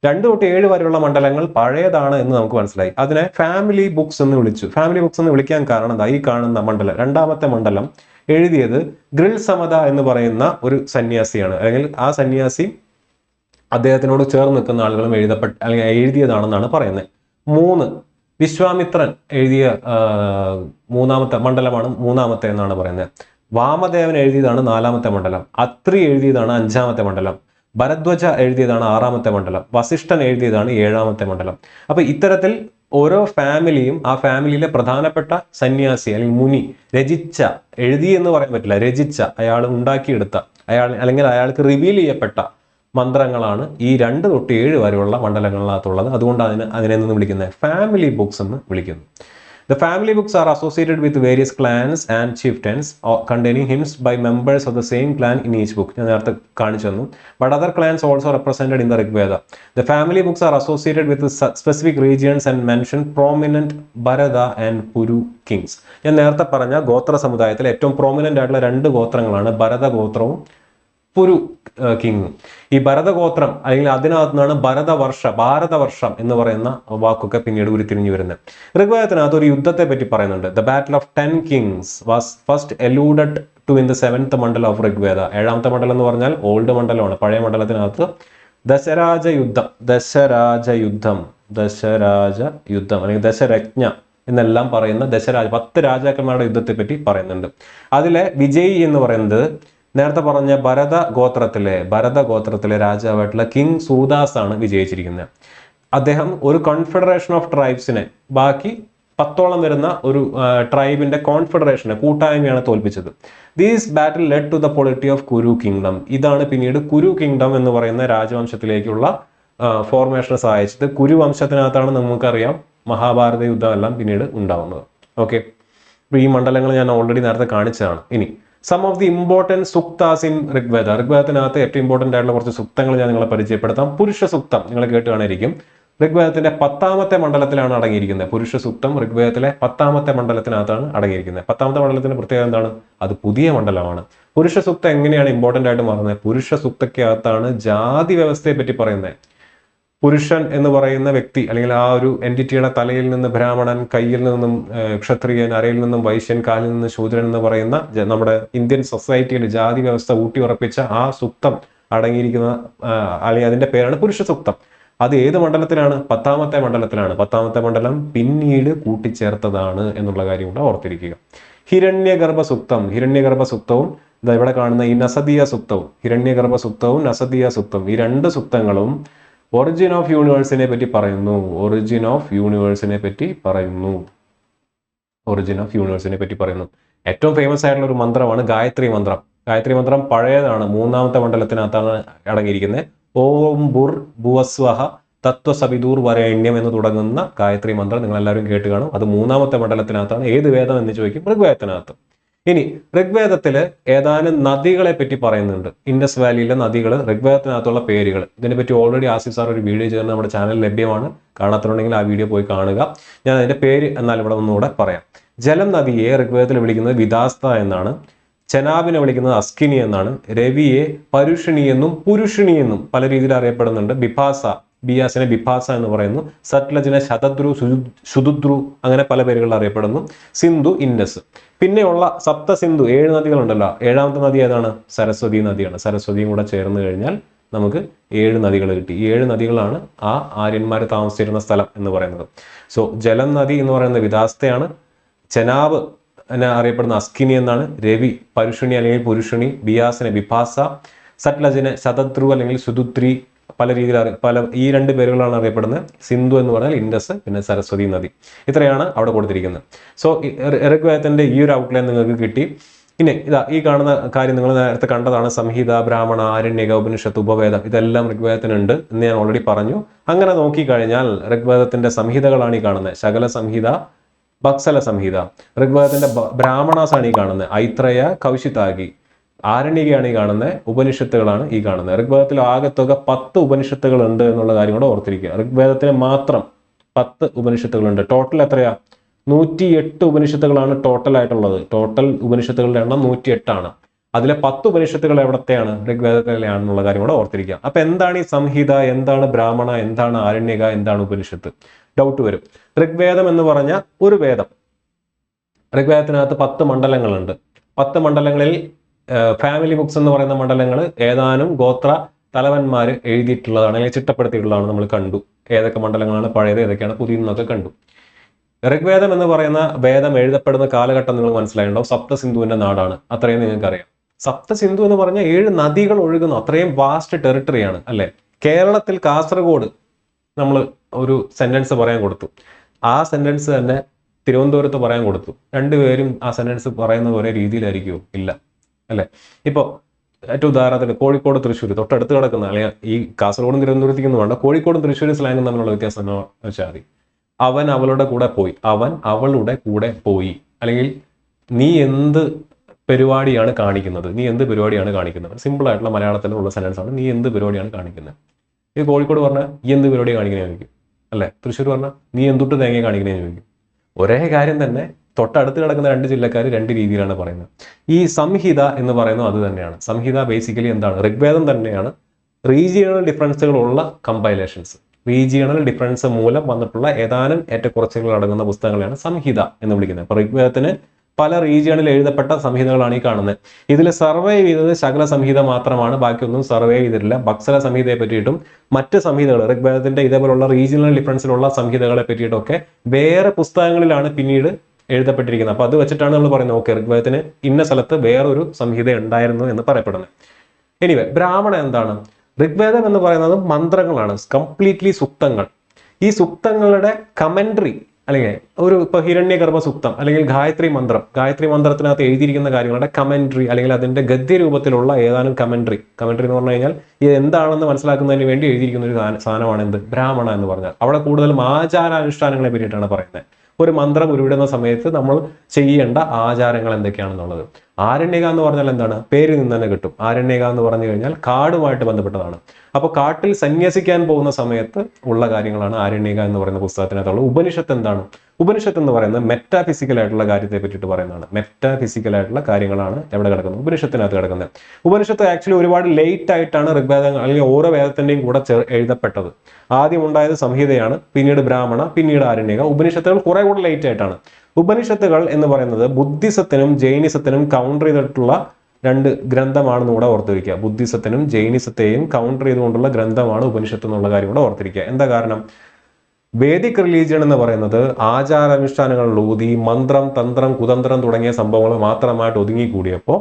2 തൊട്ട് 7 വരെയുള്ള മണ്ഡലങ്ങൾ പഴയതാണ് എന്ന് നമുക്ക് മനസ്സിലായി. അതിനെ ഫാമിലി ബുക്സ് എന്ന് വിളിച്ചു. ഫാമിലി ബുക്സ് എന്ന് വിളിക്കാൻ കാരണം എന്താ? ഈ കാണുന്ന മണ്ഡലം, 2ാമത്തെ മണ്ഡലം എഴുതിയത് ഗ്രിൽ സമത എന്ന് പറയുന്ന ഒരു സന്യാസിയാണ്. അല്ലെങ്കിൽ ആ സന്യാസി അദ്ദേഹത്തിനോട് ചേർന്ന് നിൽക്കുന്ന ആളുകളും അല്ലെങ്കിൽ എഴുതിയതാണെന്നാണ് പറയുന്നത്. 3 വിശ്വാമിത്രൻ എഴുതിയ 3ാമത്തെ മണ്ഡലമാണ് 3ാമത്തെ എന്നാണ് പറയുന്നത്. വാമദേവൻ എഴുതിയതാണ് 4ാമത്തെ മണ്ഡലം. അത്രി എഴുതിയതാണ് 5ാമത്തെ മണ്ഡലം. ഭരദ്വജ എഴുതിയതാണ് 6ാമത്തെ മണ്ഡലം. വസിഷ്ഠൻ എഴുതിയതാണ് 7ാമത്തെ മണ്ഡലം. അപ്പൊ ഇത്തരത്തിൽ ഓരോ ഫാമിലിയും ആ ഫാമിലിയിലെ പ്രധാനപ്പെട്ട സന്യാസി അല്ലെങ്കിൽ മുനി രചിച്ച, എഴുതി എന്ന് പറയാൻ പറ്റില്ല, രചിച്ച, അയാൾ ഉണ്ടാക്കിയെടുത്ത, അല്ലെങ്കിൽ അയാൾക്ക് റിവീൽ ചെയ്യപ്പെട്ട മന്ത്രങ്ങളാണ് ഈ 2 തൊട്ട് 7 വരെയുള്ള മണ്ഡലങ്ങളിനകത്തുള്ളത്. അതുകൊണ്ട് അതിനെ നിന്ന് വിളിക്കുന്നത് ഫാമിലി ബുക്സ് എന്ന് വിളിക്കുന്നു. The family books are associated with various clans and chieftains containing hymns by members of the same clan in each book. ഞാൻ നേരത്തെ കാണിച്ചു തന്നു. But other clans also represented in the Rigveda. The family books are associated with specific regions and mention prominent Bharata and Puru kings. ഞാൻ നേരത്തെ പറഞ്ഞ ഗോത്ര സമുദായത്തിൽ ഏറ്റവും പ്രോമിനന്റ് ആയിട്ടുള്ള 2 ഗോത്രങ്ങളാണ് ഭരത ഗോത്രവും ഒരു കിങ്. ഈ ഭരതഗോത്രം അല്ലെങ്കിൽ അതിനകത്ത് നിന്നാണ് ഭാരതവർഷം എന്ന് പറയുന്ന വാക്കൊക്കെ പിന്നീട് ഉരുത്തിരിഞ്ഞു വരുന്നത്. ഋഗ്വേദത്തിനകത്ത് ഒരു യുദ്ധത്തെ പറ്റി പറയുന്നുണ്ട്. The battle of 10 kings was first alluded to in the 7th mandala of Rigveda. 7ാമത്തെ മണ്ഡലം എന്ന് പറഞ്ഞാൽ ഓൾഡ് മണ്ഡലമാണ്. പഴയ മണ്ഡലത്തിനകത്ത് ദശരാജ യുദ്ധം അല്ലെങ്കിൽ ദശരജ്ഞ എന്നെല്ലാം പറയുന്ന 10 രാജാക്കന്മാരുടെ യുദ്ധത്തെ പറ്റി പറയുന്നുണ്ട്. അതിലെ വിജയി എന്ന് പറയുന്നത് നേരത്തെ പറഞ്ഞ ഭരതഗോത്രത്തിലെ രാജാവായിട്ടുള്ള കിങ് സൂദാസ് ആണ് വിജയിച്ചിരിക്കുന്നത്. അദ്ദേഹം ഒരു കോൺഫെഡറേഷൻ ഓഫ് ട്രൈബ്സിനെ, ബാക്കി 10ഓളം വരുന്ന ഒരു ട്രൈബിന്റെ കോൺഫെഡറേഷനെ, കൂട്ടായ്മയാണ് തോൽപ്പിച്ചത്. These battle led to the polity of Kuru kingdom. ഇതാണ് പിന്നീട് കുരു കിങ്ഡം എന്ന് പറയുന്ന രാജവംശത്തിലേക്കുള്ള ഫോർമേഷനെ സഹായിച്ചത്. കുരു വംശത്തിനകത്താണ് നമുക്കറിയാം മഹാഭാരത യുദ്ധം എല്ലാം പിന്നീട് ഉണ്ടാവുന്നത്. ഓക്കെ, അപ്പോൾ ഈ മണ്ഡലങ്ങൾ ഞാൻ ഓൾറെഡി നേരത്തെ കാണിച്ചതാണ്. ഇനി some of the important suktas in Rigveda. ഋഗ്വേദത്തിനകത്ത് ഏറ്റവും ഇമ്പോർട്ടൻ്റ് ആയിട്ടുള്ള കുറച്ച് സുക്തങ്ങൾ ഞാൻ നിങ്ങളെ പരിചയപ്പെടുത്താം. പുരുഷ സുക്തം നിങ്ങൾ കേട്ട് കാണിരിക്കും. ഋഗ്വേദത്തിന്റെ 10ാമത്തെ മണ്ഡലത്തിലാണ് അടങ്ങിയിരിക്കുന്നത്. പുരുഷ സൂക്തം ഋഗ്വേദത്തിലെ 10ാമത്തെ മണ്ഡലത്തിനകത്താണ് അടങ്ങിയിരിക്കുന്നത്. 10ാമത്തെ മണ്ഡലത്തിന്റെ പ്രത്യേകത എന്താണ്? അത് പുതിയ മണ്ഡലമാണ്. പുരുഷ സൂക്തം എങ്ങനെയാണ് ഇമ്പോർട്ടൻ്റ് ആയിട്ട് മാറുന്നത്? പുരുഷ സൂക്തക്കകത്താണ് ജാതി വ്യവസ്ഥയെ പറ്റി പറയുന്നത്. പുരുഷൻ എന്ന് പറയുന്ന വ്യക്തി അല്ലെങ്കിൽ ആ ഒരു എൻറ്റിറ്റിയുടെ തലയിൽ നിന്ന് ബ്രാഹ്മണൻ, കയ്യിൽ നിന്നും ക്ഷത്രിയൻ, അരയിൽ നിന്നും വൈശ്യൻ, കാലിൽ നിന്ന് ശൂദ്രൻ എന്ന് പറയുന്ന നമ്മുടെ ഇന്ത്യൻ സൊസൈറ്റിയിൽ ജാതി വ്യവസ്ഥ ഊട്ടി ഉറപ്പിച്ച ആ സൂക്തം അടങ്ങിയിരിക്കുന്ന അല്ലെങ്കിൽ അതിന്റെ പേരാണ് പുരുഷ സൂക്തം. അത് ഏത് മണ്ഡലത്തിലാണ്? 10ാമത്തെ മണ്ഡലത്തിലാണ്. 10ാമത്തെ മണ്ഡലം പിന്നീട് കൂട്ടിച്ചേർത്തതാണ് എന്നുള്ള കാര്യം കൂടെ ഓർത്തിരിക്കുക. ഹിരണ്യഗർഭ സൂക്തവും ഇവിടെ കാണുന്ന ഈ നസദിയ സൂക്തവും, ഹിരണ്യഗർഭ സൂക്തവും നസദിയ സൂക്തവും, ഈ 2 സൂക്തങ്ങളും ഒറിജിൻ ഓഫ് യൂണിവേഴ്സിനെ പറ്റി പറയുന്നു. ഒറിജിൻ ഓഫ് യൂണിവേഴ്സിനെ പറ്റി പറയുന്നു. ഏറ്റവും ഫേമസ് ആയിട്ടുള്ള ഒരു മന്ത്രമാണ് ഗായത്രി മന്ത്രം. ഗായത്രി മന്ത്രം പഴയതാണ്, 3ാമത്തെ മണ്ഡലത്തിനകത്താണ് അടങ്ങിയിരിക്കുന്നത്. ഓം ബുർ ഭുവസ്വഹ തത്വസവിദൂർ വരേണ്യം എന്ന് തുടങ്ങുന്ന ഗായത്രി മന്ത്രം നിങ്ങൾ എല്ലാവരും കേട്ട് കാണും. അത് 3ാമത്തെ മണ്ഡലത്തിനകത്താണ്. ഏത് വേദം എന്ന് ചോദിക്കും, ഋഗ്വേദത്തിനകത്ത്. ഇനി ഋഗ്വേദത്തിൽ ഏതാനും നദികളെ പറ്റി പറയുന്നുണ്ട്. ഇൻഡസ് വാലിയിലെ നദികൾ, ഋഗ്വേദത്തിനകത്തുള്ള പേരുകൾ. ഇതിനെപ്പറ്റി ഓൾറെഡി ആസിഫ് സാർ ഒരു വീഡിയോ ചെയ്ത് നമ്മുടെ ചാനൽ ലഭ്യമാണ്. കാണാത്തുണ്ടെങ്കിൽ ആ വീഡിയോ പോയി കാണുക. ഞാൻ അതിന്റെ പേര് എന്നാൽ ഇവിടെ ഒന്നുകൂടെ പറയാം. ജലം നദിയെ ഋഗ്വേദത്തിൽ വിളിക്കുന്നത് വിദാസ്ത എന്നാണ്. ചെനാബിനെ വിളിക്കുന്നത് അസ്കിനി എന്നാണ്. രവിയെ പരുഷിണി എന്നും പുരുഷിണി എന്നും പല രീതിയിൽ അറിയപ്പെടുന്നുണ്ട്. ബിയാസിനെ ബിഭാസ എന്ന് പറയുന്നു. സത്ലജിനെ ശതദ്രു, ശുദുദ്രു, അങ്ങനെ പല പേരുകളിൽ അറിയപ്പെടുന്നു. സിന്ധു, ഇൻഡസ്. പിന്നെയുള്ള സപ്തസിന്ധു 7 നദികളുണ്ടല്ലോ. 7ാമത്തെ നദി ഏതാണ്? സരസ്വതി നദിയാണ്. സരസ്വതിയും കൂടെ ചേർന്ന് കഴിഞ്ഞാൽ നമുക്ക് 7 നദികൾ കിട്ടി. ഈ 7 നദികളാണ് ആ ആര്യന്മാർ താമസിച്ചിരുന്ന സ്ഥലം എന്ന് പറയുന്നത്. സോ ജലം നദി എന്ന് പറയുന്നത് വിദാസ്തയാണ്. ചെനാബ് അറിയപ്പെടുന്ന അസ്കിനി എന്നാണ്. രവി പരുഷിണി അല്ലെങ്കിൽ പുരുഷിണി. ബിയാസിനെ ബിഭാസ. സത്ലജിനെ ശതദ്രു അല്ലെങ്കിൽ സുദുദ്രി, പല രീതിയിൽ ഈ 2 പേരുകളാണ് അറിയപ്പെടുന്നത്. സിന്ധു എന്ന് പറഞ്ഞാൽ ഇൻഡസ്, പിന്നെ സരസ്വതി നദി. ഇത്രയാണ് അവിടെ കൊടുത്തിരിക്കുന്നത്. സോ ഋഗ്വേദത്തിന്റെ ഈ ഒരു ഔട്ട്ലൈൻ നിങ്ങൾക്ക് കിട്ടി. ഇനി ഈ കാണുന്ന കാര്യം നിങ്ങൾ നേരത്തെ കണ്ടതാണ്. സംഹിത, ബ്രാഹ്മണ, ആരണ്യക, ഉപനിഷത്ത്, ഉപവേദം, ഇതെല്ലാം ഋഗ്വേദത്തിനുണ്ട് എന്ന് ഞാൻ ഓൾറെഡി പറഞ്ഞു. അങ്ങനെ നോക്കിക്കഴിഞ്ഞാൽ ഋഗ്വേദത്തിന്റെ സംഹിതകളാണ് ഈ കാണുന്നത്. ശകല സംഹിത, ബക്സല സംഹിത. ഋഗ്വേദത്തിന്റെ ബ്രാഹ്മണാസാണ് ഈ കാണുന്നത്. ഐത്രയ, കൗശിതാഗി. ആരണ്യകയാണ് ഈ കാണുന്നത്. ഉപനിഷത്തുകളാണ് ഈ കാണുന്നത്. ഋഗ്വേദത്തിൽ ആകെത്തുക 10 ഉപനിഷത്തുകൾ ഉണ്ട് എന്നുള്ള കാര്യം കൂടെ ഓർത്തിരിക്കുക. ഋഗ്വേദത്തിന് മാത്രം 10 ഉപനിഷത്തുകളുണ്ട്. ടോട്ടൽ എത്രയാ? 108 ഉപനിഷത്തുകളാണ് ടോട്ടൽ ആയിട്ടുള്ളത്. ടോട്ടൽ ഉപനിഷത്തുകളുടെ എണ്ണം 108 ആണ്. അതിലെ 10 ഉപനിഷത്തുകൾ എവിടത്തെയാണ്? ഋഗ്വേദത്തിലെയാണെന്നുള്ള കാര്യം കൂടെ ഓർത്തിരിക്കുക. അപ്പൊ എന്താണ് ഈ സംഹിത, എന്താണ് ബ്രാഹ്മണ, എന്താണ് ആരണ്യക, എന്താണ് ഉപനിഷത്ത്? ഡൗട്ട് വരും. ഋഗ്വേദം എന്ന് പറഞ്ഞ ഒരു വേദം. ഋഗ്വേദത്തിനകത്ത് 10 മണ്ഡലങ്ങളുണ്ട്. 10 മണ്ഡലങ്ങളിൽ ഫാമിലി ബുക്സ് എന്ന് പറയുന്ന മണ്ഡലങ്ങൾ ഏതാനും ഗോത്ര തലവന്മാർ എഴുതിയിട്ടുള്ളതാണ് അല്ലെങ്കിൽ ചിട്ടപ്പെടുത്തിയിട്ടുള്ളതാണ്. നമ്മൾ കണ്ടു ഏതൊക്കെ മണ്ഡലങ്ങളാണ് പഴയത്, ഏതൊക്കെയാണ് പുതിയതെന്നൊക്കെ കണ്ടു. ഋഗ്വേദം എന്ന് പറയുന്ന വേദം എഴുതപ്പെടുന്ന കാലഘട്ടം നിങ്ങൾ മനസ്സിലായിട്ടുണ്ടാവും. സപ്തസിന്ധുവിന്റെ നാടാണ്. അത്രയും നിങ്ങൾക്കറിയാം. സപ്തസിന്ധു എന്ന് പറഞ്ഞാൽ 7 നദികൾ ഒഴുകുന്നു. അത്രയും വാസ്റ്റ് ടെറിട്ടറിയാണ് അല്ലെ. കേരളത്തിൽ കാസർഗോഡ് നമ്മൾ ഒരു സെന്റൻസ് പറയാൻ കൊടുത്തു. ആ സെന്റൻസ് തന്നെ തിരുവനന്തപുരത്ത് പറയാൻ കൊടുത്തു. 2 പേരും ആ സെന്റൻസ് പറയുന്നത് ഒരേ രീതിയിലായിരിക്കുമോ? ഇല്ല അല്ലെ. ഇപ്പോൾ ഏറ്റവും ഉദാഹരണത്തിന് കോഴിക്കോട്, തൃശ്ശൂർ തൊട്ടടുത്ത് കിടക്കുന്ന, അല്ലെങ്കിൽ ഈ കാസർഗോഡും തിരുവനന്തപുരത്തേക്കൊന്നും വേണ്ട, കോഴിക്കോടും തൃശ്ശൂരും സ്ലാങ്ങും തമ്മിലുള്ള വ്യത്യാസം എന്ന് വെച്ചാൽ മതി. അവൻ അവളുടെ കൂടെ പോയി, അവൻ അവളുടെ കൂടെ പോയി, അല്ലെങ്കിൽ നീ എന്ത് പരിപാടിയാണ് കാണിക്കുന്നത്, നീ എന്ത് പരിപാടിയാണ് കാണിക്കുന്നത്. സിമ്പിൾ ആയിട്ടുള്ള മലയാളത്തിലുള്ള സെന്റൻസ് ആണ്. നീ എന്ത് പരിപാടിയാണ് കാണിക്കുന്നത്. ഈ കോഴിക്കോട് പറഞ്ഞാൽ ഈ എന്ത് പരിപാടി കാണിക്കുന്നതെന്ന് ചോദിക്കും അല്ലെ. തൃശ്ശൂർ പറഞ്ഞാൽ നീ എന്തുട്ട് തേങ്ങ കാണിക്കുന്നതെന്ന് ചോദിക്കും. ഒരേ കാര്യം തന്നെ തൊട്ടടുത്ത് കിടക്കുന്ന 2 ജില്ലക്കാർ 2 രീതിയിലാണ് പറയുന്നത്. ഈ സംഹിത എന്ന് പറയുന്നത് അത് തന്നെയാണ്. സംഹിത ബേസിക്കലി എന്താണ്? ഋഗ്വേദം തന്നെയാണ്. റീജിയണൽ ഡിഫറൻസുകളുള്ള കമ്പൈലേഷൻസ്, റീജിയണൽ ഡിഫറൻസ് മൂലം വന്നിട്ടുള്ള ഏതാനും ഏറ്റക്കുറച്ചുകൾ അടങ്ങുന്ന പുസ്തകങ്ങളാണ് സംഹിത എന്ന് വിളിക്കുന്നത്. അപ്പൊ ഋഗ്വേദത്തിന് പല റീജിയണിൽ എഴുതപ്പെട്ട സംഹിതകളാണ് ഈ കാണുന്നത്. ഇതിൽ സർവൈവ് ചെയ്തത് ശകല സംഹിത മാത്രമാണ്, ബാക്കിയൊന്നും സർവൈവ് ചെയ്തിട്ടില്ല. ബക്സല സംഹിതയെ പറ്റിയിട്ടും മറ്റ് സംഹിതകൾ, ഋഗ്വേദത്തിന്റെ ഇതേപോലുള്ള റീജിയണൽ ഡിഫറൻസിലുള്ള സംഹിതകളെ പറ്റിയിട്ടൊക്കെ വേറെ പുസ്തകങ്ങളിലാണ് പിന്നീട് എഴുതപ്പെട്ടിരിക്കുന്നത്. അപ്പൊ അത് വെച്ചിട്ടാണ് നമ്മൾ പറയുന്നത് ഓക്കെ ഋഗ്വേദത്തിന് ഇന്ന സ്ഥലത്ത് വേറൊരു സംഹിത ഉണ്ടായിരുന്നു എന്ന് പറയപ്പെടുന്നത്. എനിവേ, ബ്രാഹ്മണ എന്താണ്? ഋഗ്വേദം എന്ന് പറയുന്നത് മന്ത്രങ്ങളാണ്, കംപ്ലീറ്റ്ലി സുക്തങ്ങൾ. ഈ സുക്തങ്ങളുടെ കമന്ററി അല്ലെങ്കിൽ ഇപ്പൊ ഹിരണ്യഗർഭ സുക്തം അല്ലെങ്കിൽ ഗായത്രി മന്ത്രത്തിനകത്ത് എഴുതിയിരിക്കുന്ന കാര്യങ്ങളുടെ കമന്ററി അല്ലെങ്കിൽ അതിന്റെ ഗദ്യരൂപത്തിലുള്ള ഏതാനും കമന്ററി എന്ന് പറഞ്ഞു കഴിഞ്ഞാൽ ഇത് എന്താണെന്ന് മനസ്സിലാക്കുന്നതിന് വേണ്ടി എഴുതിയിരിക്കുന്ന ഒരു സാധനമാണ് എന്ത്? ബ്രാഹ്മണ എന്ന് പറഞ്ഞാൽ. അവിടെ കൂടുതലും ആചാരാനുഷ്ഠാനങ്ങളെ പറ്റിയിട്ടാണ് പറയുന്നത്. ഒരു മന്ത്രം ഉരുവിടുന്ന സമയത്ത് നമ്മൾ ചെയ്യേണ്ട ആചാരങ്ങൾ എന്തൊക്കെയാണെന്നുള്ളത്. ആരണ്യക എന്ന് പറഞ്ഞാൽ എന്താണ്? പേരിൽ നിന്ന് തന്നെ കിട്ടും. ആരണ്യക എന്ന് പറഞ്ഞു കഴിഞ്ഞാൽ കാടുമായിട്ട് ബന്ധപ്പെട്ടതാണ്. അപ്പോൾ കാട്ടിൽ സന്യസിക്കാൻ പോകുന്ന സമയത്ത് ഉള്ള കാര്യങ്ങളാണ് ആരണ്യക എന്ന് പറയുന്ന പുസ്തകത്തിനകത്തുള്ള. ഉപനിഷത്ത് എന്താണ്? ഉപനിഷത്ത് എന്ന് പറയുന്നത് മെറ്റാഫിസിക്കൽ ആയിട്ടുള്ള കാര്യത്തെ പറ്റിയിട്ട് പറയുന്നതാണ്. മെറ്റാഫിസിക്കൽ ആയിട്ടുള്ള കാര്യങ്ങളാണ് എവിടെ കിടക്കുന്നത്? ഉപനിഷത്തിനകത്ത് കിടക്കുന്നത്. ഉപനിഷത്ത് ആക്ച്വലി ഒരുപാട് ലേറ്റ് ആയിട്ടാണ് ഋഗ്വേദം അല്ലെങ്കിൽ ഓരോ വേദത്തിന്റെയും കൂടെ എഴുതപ്പെട്ടത്. ആദ്യം ഉണ്ടായത് സംഹിതയാണ്, പിന്നീട് ബ്രാഹ്മണ, പിന്നീട് ആരണ്യക. ഉപനിഷത്തുകൾ കുറെ കൂടെ ലേറ്റ് ആയിട്ടാണ്. ഉപനിഷത്തുകൾ എന്ന് പറയുന്നത് ബുദ്ധിസത്തിനും ജൈനിസത്തിനും കൗണ്ടർ ചെയ്തിട്ടുള്ള 2 ഗ്രന്ഥമാണെന്ന് കൂടെ ഓർത്തിരിക്കുക. ബുദ്ധിസത്തിനും ജൈനിസത്തെയും കൗണ്ടർ ചെയ്തുകൊണ്ടുള്ള ഗ്രന്ഥമാണ് ഉപനിഷത്ത് എന്നുള്ള കാര്യം കൂടെ ഓർത്തിരിക്കുക. എന്താ കാരണം? വേദിക് റിലീജിയൻ എന്ന് പറയുന്നത് ആചാരാനുഷ്ഠാനങ്ങളിലൂതി മന്ത്രം, തന്ത്രം, കുതന്ത്രം തുടങ്ങിയ സംഭവങ്ങൾ മാത്രമായിട്ട് ഒതുങ്ങിക്കൂടിയപ്പോൾ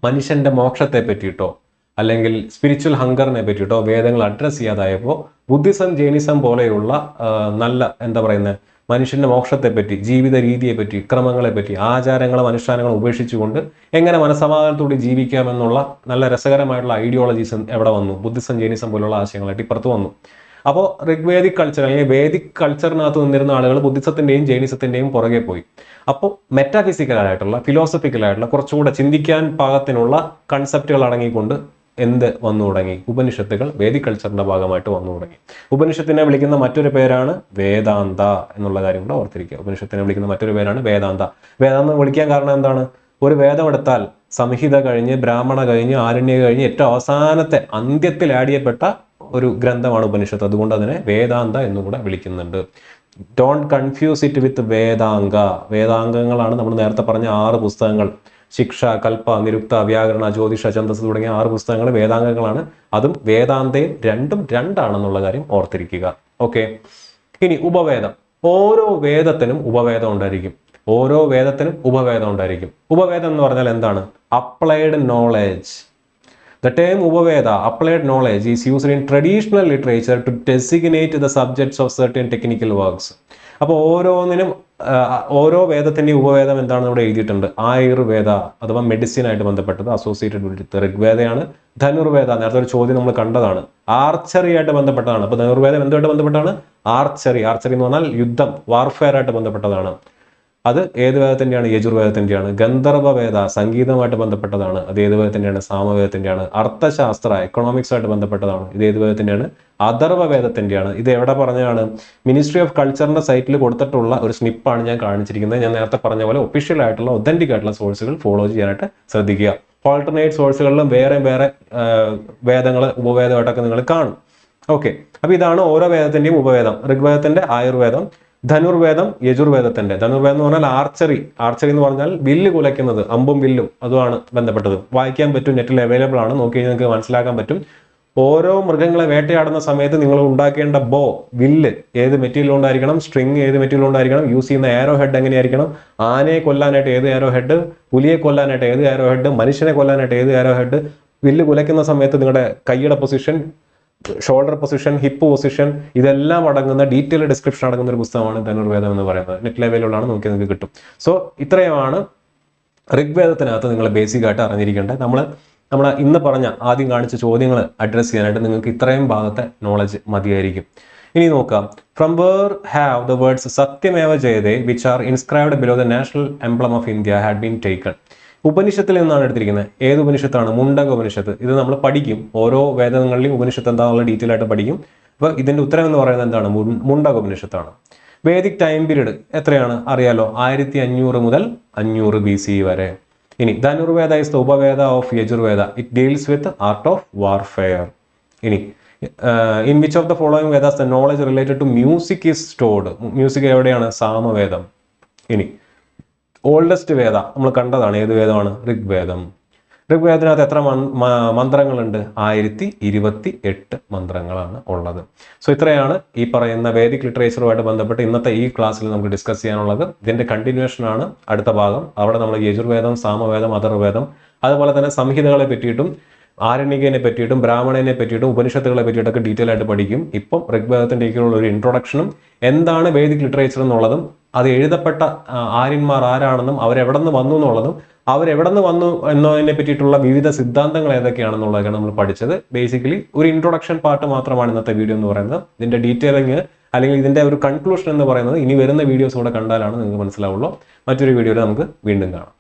മനുഷ്യന്റെ മോക്ഷത്തെ പറ്റിയിട്ടോ അല്ലെങ്കിൽ സ്പിരിച്വൽ ഹങ്കറിനെ പറ്റിയിട്ടോ വേദങ്ങൾ അഡ്രസ് ചെയ്യാതായപ്പോൾ ബുദ്ധിസം, ജൈനിസം പോലെയുള്ള നല്ല എന്താ പറയുന്നത് മനുഷ്യന്റെ മോക്ഷത്തെപ്പറ്റി, ജീവിത രീതിയെപ്പറ്റി, ക്രമങ്ങളെപ്പറ്റി, ആചാരങ്ങളും അനുഷ്ഠാനങ്ങളും ഉപേക്ഷിച്ചുകൊണ്ട് എങ്ങനെ മനസ്സമാധാനത്തോടെ ജീവിക്കാമെന്നുള്ള നല്ല രസകരമായിട്ടുള്ള ഐഡിയോളജീസ് എവിടെ വന്നു? ബുദ്ധിസം, ജൈനിസം പോലുള്ള ആശയങ്ങളായിട്ട് ഇപ്പുറത്ത് വന്നു. അപ്പോൾ ഋഗ്വേദിക് കൾച്ചർ അല്ലെങ്കിൽ വേദിക് കൾച്ചറിനകത്ത് നിന്നിരുന്ന ആളുകൾ ബുദ്ധിസത്തിന്റെയും ജൈനിസത്തിന്റെയും പുറകെ പോയി. അപ്പോൾ മെറ്റാഫിസിക്കലായിട്ടുള്ള, ഫിലോസഫിക്കലായിട്ടുള്ള കുറച്ചുകൂടെ ചിന്തിക്കാൻ പാകത്തിനുള്ള കൺസെപ്റ്റുകൾ അടങ്ങിക്കൊണ്ട് എന്ത് വന്നു തുടങ്ങി? ഉപനിഷത്തുകൾ വേദിക് കൾച്ചറിന്റെ ഭാഗമായിട്ട് വന്നു തുടങ്ങി. ഉപനിഷത്തിനെ വിളിക്കുന്ന മറ്റൊരു പേരാണ് വേദാന്ത എന്നുള്ള കാര്യം കൂടെ ഓർത്തിരിക്കുക. ഉപനിഷത്തിനെ വിളിക്കുന്ന മറ്റൊരു പേരാണ് വേദാന്ത. വേദാന്തം വിളിക്കാൻ കാരണം എന്താണ്? ഒരു വേദം എടുത്താൽ സംഹിത കഴിഞ്ഞ്, ബ്രാഹ്മണ കഴിഞ്ഞ്, ആരണ്യ കഴിഞ്ഞ് ഏറ്റവും അവസാനത്തെ അന്ത്യത്തിൽ ആഡ് ചെയ്യപ്പെട്ട ഒരു ഗ്രന്ഥമാണ് ഉപനിഷത്ത്. അതുകൊണ്ട് അതിനെ വേദാന്ത എന്നും കൂടെ വിളിക്കുന്നുണ്ട്. Don't confuse it with Vedanga. വേദാംഗങ്ങളാണ് നമ്മൾ നേരത്തെ പറഞ്ഞ 6 പുസ്തകങ്ങൾ. ശിക്ഷ, കൽപ്പ, നിരുക്ത, വ്യാകരണ, ജ്യോതിഷ, ഛന്ദസ് തുടങ്ങിയ 6 പുസ്തകങ്ങൾ വേദാംഗങ്ങളാണ്. അതും വേദാന്തയും രണ്ടും രണ്ടാണെന്നുള്ള കാര്യം ഓർത്തിരിക്കുക. ഓക്കെ, ഇനി ഉപവേദം. ഓരോ വേദത്തിനും ഉപവേദം ഉണ്ടായിരിക്കും. ഓരോ വേദത്തിനും ഉപവേദം ഉണ്ടായിരിക്കും. ഉപവേദം എന്ന് പറഞ്ഞാൽ എന്താണ്? Applied knowledge. The term Upaveda, applied knowledge, is used in traditional literature to designate the subjects of certain technical works. അപ്പോൾ ഓരോ വേദത്തിൻ്റെയും ഉപവേദം എന്താണെന്ന് ഇവിടെ എഴുതിയിട്ടുണ്ട്. ആയുർവേദ അഥവാ മെഡിസിൻ ആയിട്ട് ബന്ധപ്പെട്ടത് അസോസിയേറ്റഡ് വിത്ത് ഋഗ്വേദയാണ്. ധനുർവേദ നേരത്തെ ഒരു ചോദ്യം നമ്മൾ കണ്ടതാണ്, ആർച്ചറി ആയിട്ട് ബന്ധപ്പെട്ടതാണ്. അപ്പോൾ ധനുർവേദം എന്തുമായിട്ട് ബന്ധപ്പെട്ടാണ്? ആർച്ചറി എന്ന് പറഞ്ഞാൽ യുദ്ധം, വാർഫെയർ ആയിട്ട് ബന്ധപ്പെട്ടതാണ്. അത് ഏത് വേദത്തിൻ്റെയാണ്? യജുർവേദത്തിൻ്റെയാണ്. ഗന്ധർവവേദ സംഗീതമായിട്ട് ബന്ധപ്പെട്ടതാണ്. അത് ഏത് വേദത്തിൻ്റെയാണ്? സാമവേദത്തിൻ്റെയാണ്. അർത്ഥശാസ്ത്ര എക്കണോമിക്സ് ആയിട്ട് ബന്ധപ്പെട്ടതാണ്. ഇത് ഏത് വേദത്തിൻ്റെയാണ്? അഥർവവേദത്തിൻ്റെയാണ്. ഇത് എവിടെ പറഞ്ഞാണ്? മിനിസ്ട്രി ഓഫ് കൾച്ചറിന്റെ സൈറ്റിൽ കൊടുത്തിട്ടുള്ള ഒരു സ്നിപ്പാണ് ഞാൻ കാണിച്ചിരിക്കുന്നത്. ഞാൻ നേരത്തെ പറഞ്ഞ പോലെ ഒഫീഷ്യൽ ആയിട്ടുള്ള ഒതന്റിക് ആയിട്ടുള്ള സോഴ്സുകൾ ഫോളോ ചെയ്യാനായിട്ട് ശ്രദ്ധിക്കുക. ഓൾട്ടർനേറ്റ് സോഴ്സുകളിലും വേറെ വേദങ്ങൾ ഉപവേദമായിട്ടൊക്കെ നിങ്ങൾ കാണും. ഓക്കെ, അപ്പൊ ഇതാണ് ഓരോ വേദത്തിന്റെയും ഉപവേദം. ഋഗ്വേദത്തിന്റെ ആയുർവേദം, ധനുർവേദം യജുർവേദത്തിന്റെ. ധനുർവേദം എന്ന് പറഞ്ഞാൽ ആർച്ചറി എന്ന് പറഞ്ഞാൽ വില്ല് കുലയ്ക്കുന്നത്, അമ്പും വില്ലും അതുമാണ് ബന്ധപ്പെട്ടത്. വായിക്കാൻ പറ്റും, നെറ്റിൽ അവൈലബിൾ ആണ്, നോക്കി കഴിഞ്ഞാൽ നിങ്ങൾക്ക് മനസ്സിലാക്കാൻ പറ്റും. ഓരോ മൃഗങ്ങളെ വേട്ടയാടുന്ന സമയത്ത് നിങ്ങൾ ഉണ്ടാക്കേണ്ട ബോ, വില്ല് ഏത് മെറ്റീരിയൽ ഉണ്ടായിരിക്കണം, സ്ട്രിങ് ഏത് മെറ്റീരിയൽ ഉണ്ടായിരിക്കണം, യൂസ് ചെയ്യുന്ന ആരോ ഹെഡ് എങ്ങനെയായിരിക്കണം, ആനയെ കൊല്ലാനായിട്ട് ഏത് ആരോ ഹെഡ്, പുലിയെ കൊല്ലാനായിട്ട് ഏത് ആരോ ഹെഡ്, മനുഷ്യനെ കൊല്ലാനായിട്ട് ഏത് ആരോ ഹെഡ്, വില്ല് കുലയ്ക്കുന്ന സമയത്ത് നിങ്ങളുടെ കൈയുടെ position, shoulder position, hip position, ഇതെല്ലാം അടങ്ങുന്ന ഡീറ്റെയിൽ ഡിസ്ക്രിപ്ഷൻ അടങ്ങുന്ന ഒരു പുസ്തകമാണ് ധനുർവേദം എന്ന് പറയുന്നത്. നെറ്റ് ലെവലിലാണ് നോക്കി നിങ്ങൾക്ക് കിട്ടും. സോ ഇത്രയുമാണ് ഋഗ്വേദത്തിനകത്ത് നിങ്ങൾ ബേസിക് ആയിട്ട് അറിഞ്ഞിരിക്കേണ്ടത്. നമ്മൾ ഇന്ന് പറഞ്ഞ ആദ്യം കാണിച്ച ചോദ്യങ്ങൾ അഡ്രസ് ചെയ്യാനായിട്ട് നിങ്ങൾക്ക് ഇത്രയും ഭാഗത്തെ നോളജ് മതിയായിരിക്കും. ഇനി നോക്കാം. From where have the words Satyameva Jayate which are inscribed below the national emblem of India had been taken. ഉപനിഷത്തിൽ നിന്നാണ് എടുത്തിരിക്കുന്നത്. ഏത് ഉപനിഷത്താണ്? മുണ്ടക ഉപനിഷത്ത്. ഇത് നമ്മൾ പഠിക്കും. ഓരോ വേദങ്ങളിലും ഉപനിഷത്ത് എന്താണെന്നുള്ള ഡീറ്റെയിൽ ആയിട്ട് പഠിക്കും. അപ്പോൾ ഇതിന്റെ ഉത്തരം എന്ന് പറയുന്നത് എന്താണ്? മുണ്ടക ഉപനിഷത്താണ്. വേദിക് ടൈം പീരീഡ് എത്രയാണ് അറിയാലോ, 1500 മുതൽ 500 BC വരെ. ഇനി Dhanurveda is the Upaveda of Yajurveda. It deals with art of warfare. ഇനി in which of the following Vedas the knowledge related to music is stored. Music എവിടെയാണ്? സാമവേദം. ഇനി ഓൾഡസ്റ്റ് വേദ നമ്മൾ കണ്ടതാണ്, ഏത് വേദമാണ്? ഋഗ്വേദം. ഋഗ്വേദത്തിനകത്ത് എത്ര മന്ത്രങ്ങളുണ്ട്? 1028 മന്ത്രങ്ങളാണ് ഉള്ളത്. സോ ഇത്രയാണ് ഈ പറയുന്ന വേദിക് ലിറ്ററേച്ചറുമായിട്ട് ബന്ധപ്പെട്ട് ഇന്നത്തെ ഈ ക്ലാസ്സിൽ നമുക്ക് ഡിസ്കസ് ചെയ്യാനുള്ളത്. ഇതിന്റെ കണ്ടിന്യൂഷൻ ആണ് അടുത്ത ഭാഗം. അവിടെ നമ്മൾ യജുർവേദം, സാമവേദം, അഥർവേദം, അതുപോലെ തന്നെ സംഹിതകളെ പറ്റിയിട്ടും ആരണ്യകനെ പറ്റിയിട്ടും ബ്രാഹ്മണനെ പറ്റിയിട്ടും ഉപനിഷത്തുകളെ പറ്റിയിട്ടൊക്കെ ഡീറ്റെയിൽ ആയിട്ട് പഠിക്കും. ഇപ്പം ഋഗ്വേദത്തിൻ്റെയൊക്കെയുള്ള ഒരു ഇൻട്രൊഡക്ഷനും എന്താണ് വേദിക് ലിറ്ററേച്ചർ എന്നുള്ളതും അത് എഴുതപ്പെട്ട ആര്യന്മാർ ആരാണെന്നും അവരെവിടെ നിന്ന് വന്നു എന്നുള്ളതും അവരെവിടെ നിന്ന് വന്നു എന്നതിനെ പറ്റിയിട്ടുള്ള വിവിധ സിദ്ധാന്തങ്ങൾ ഏതൊക്കെയാണെന്നുള്ളതൊക്കെയാണ് നമ്മൾ പഠിച്ചത്. ബേസിക്കലി ഒരു ഇൻട്രൊഡക്ഷൻ പാർട്ട് മാത്രമാണ് ഇന്നത്തെ വീഡിയോ എന്ന് പറയുന്നത്. ഇതിന്റെ ഡീറ്റെയിലിംഗ് അല്ലെങ്കിൽ ഇതിന്റെ ഒരു കൺക്ലൂഷൻ എന്ന് പറയുന്നത് ഇനി വരുന്ന വീഡിയോസ് കൂടെ കണ്ടാലാണ് നിങ്ങൾക്ക് മനസ്സിലാവുള്ളൂ. മറ്റൊരു വീഡിയോയിൽ നമുക്ക് വീണ്ടും കാണാം.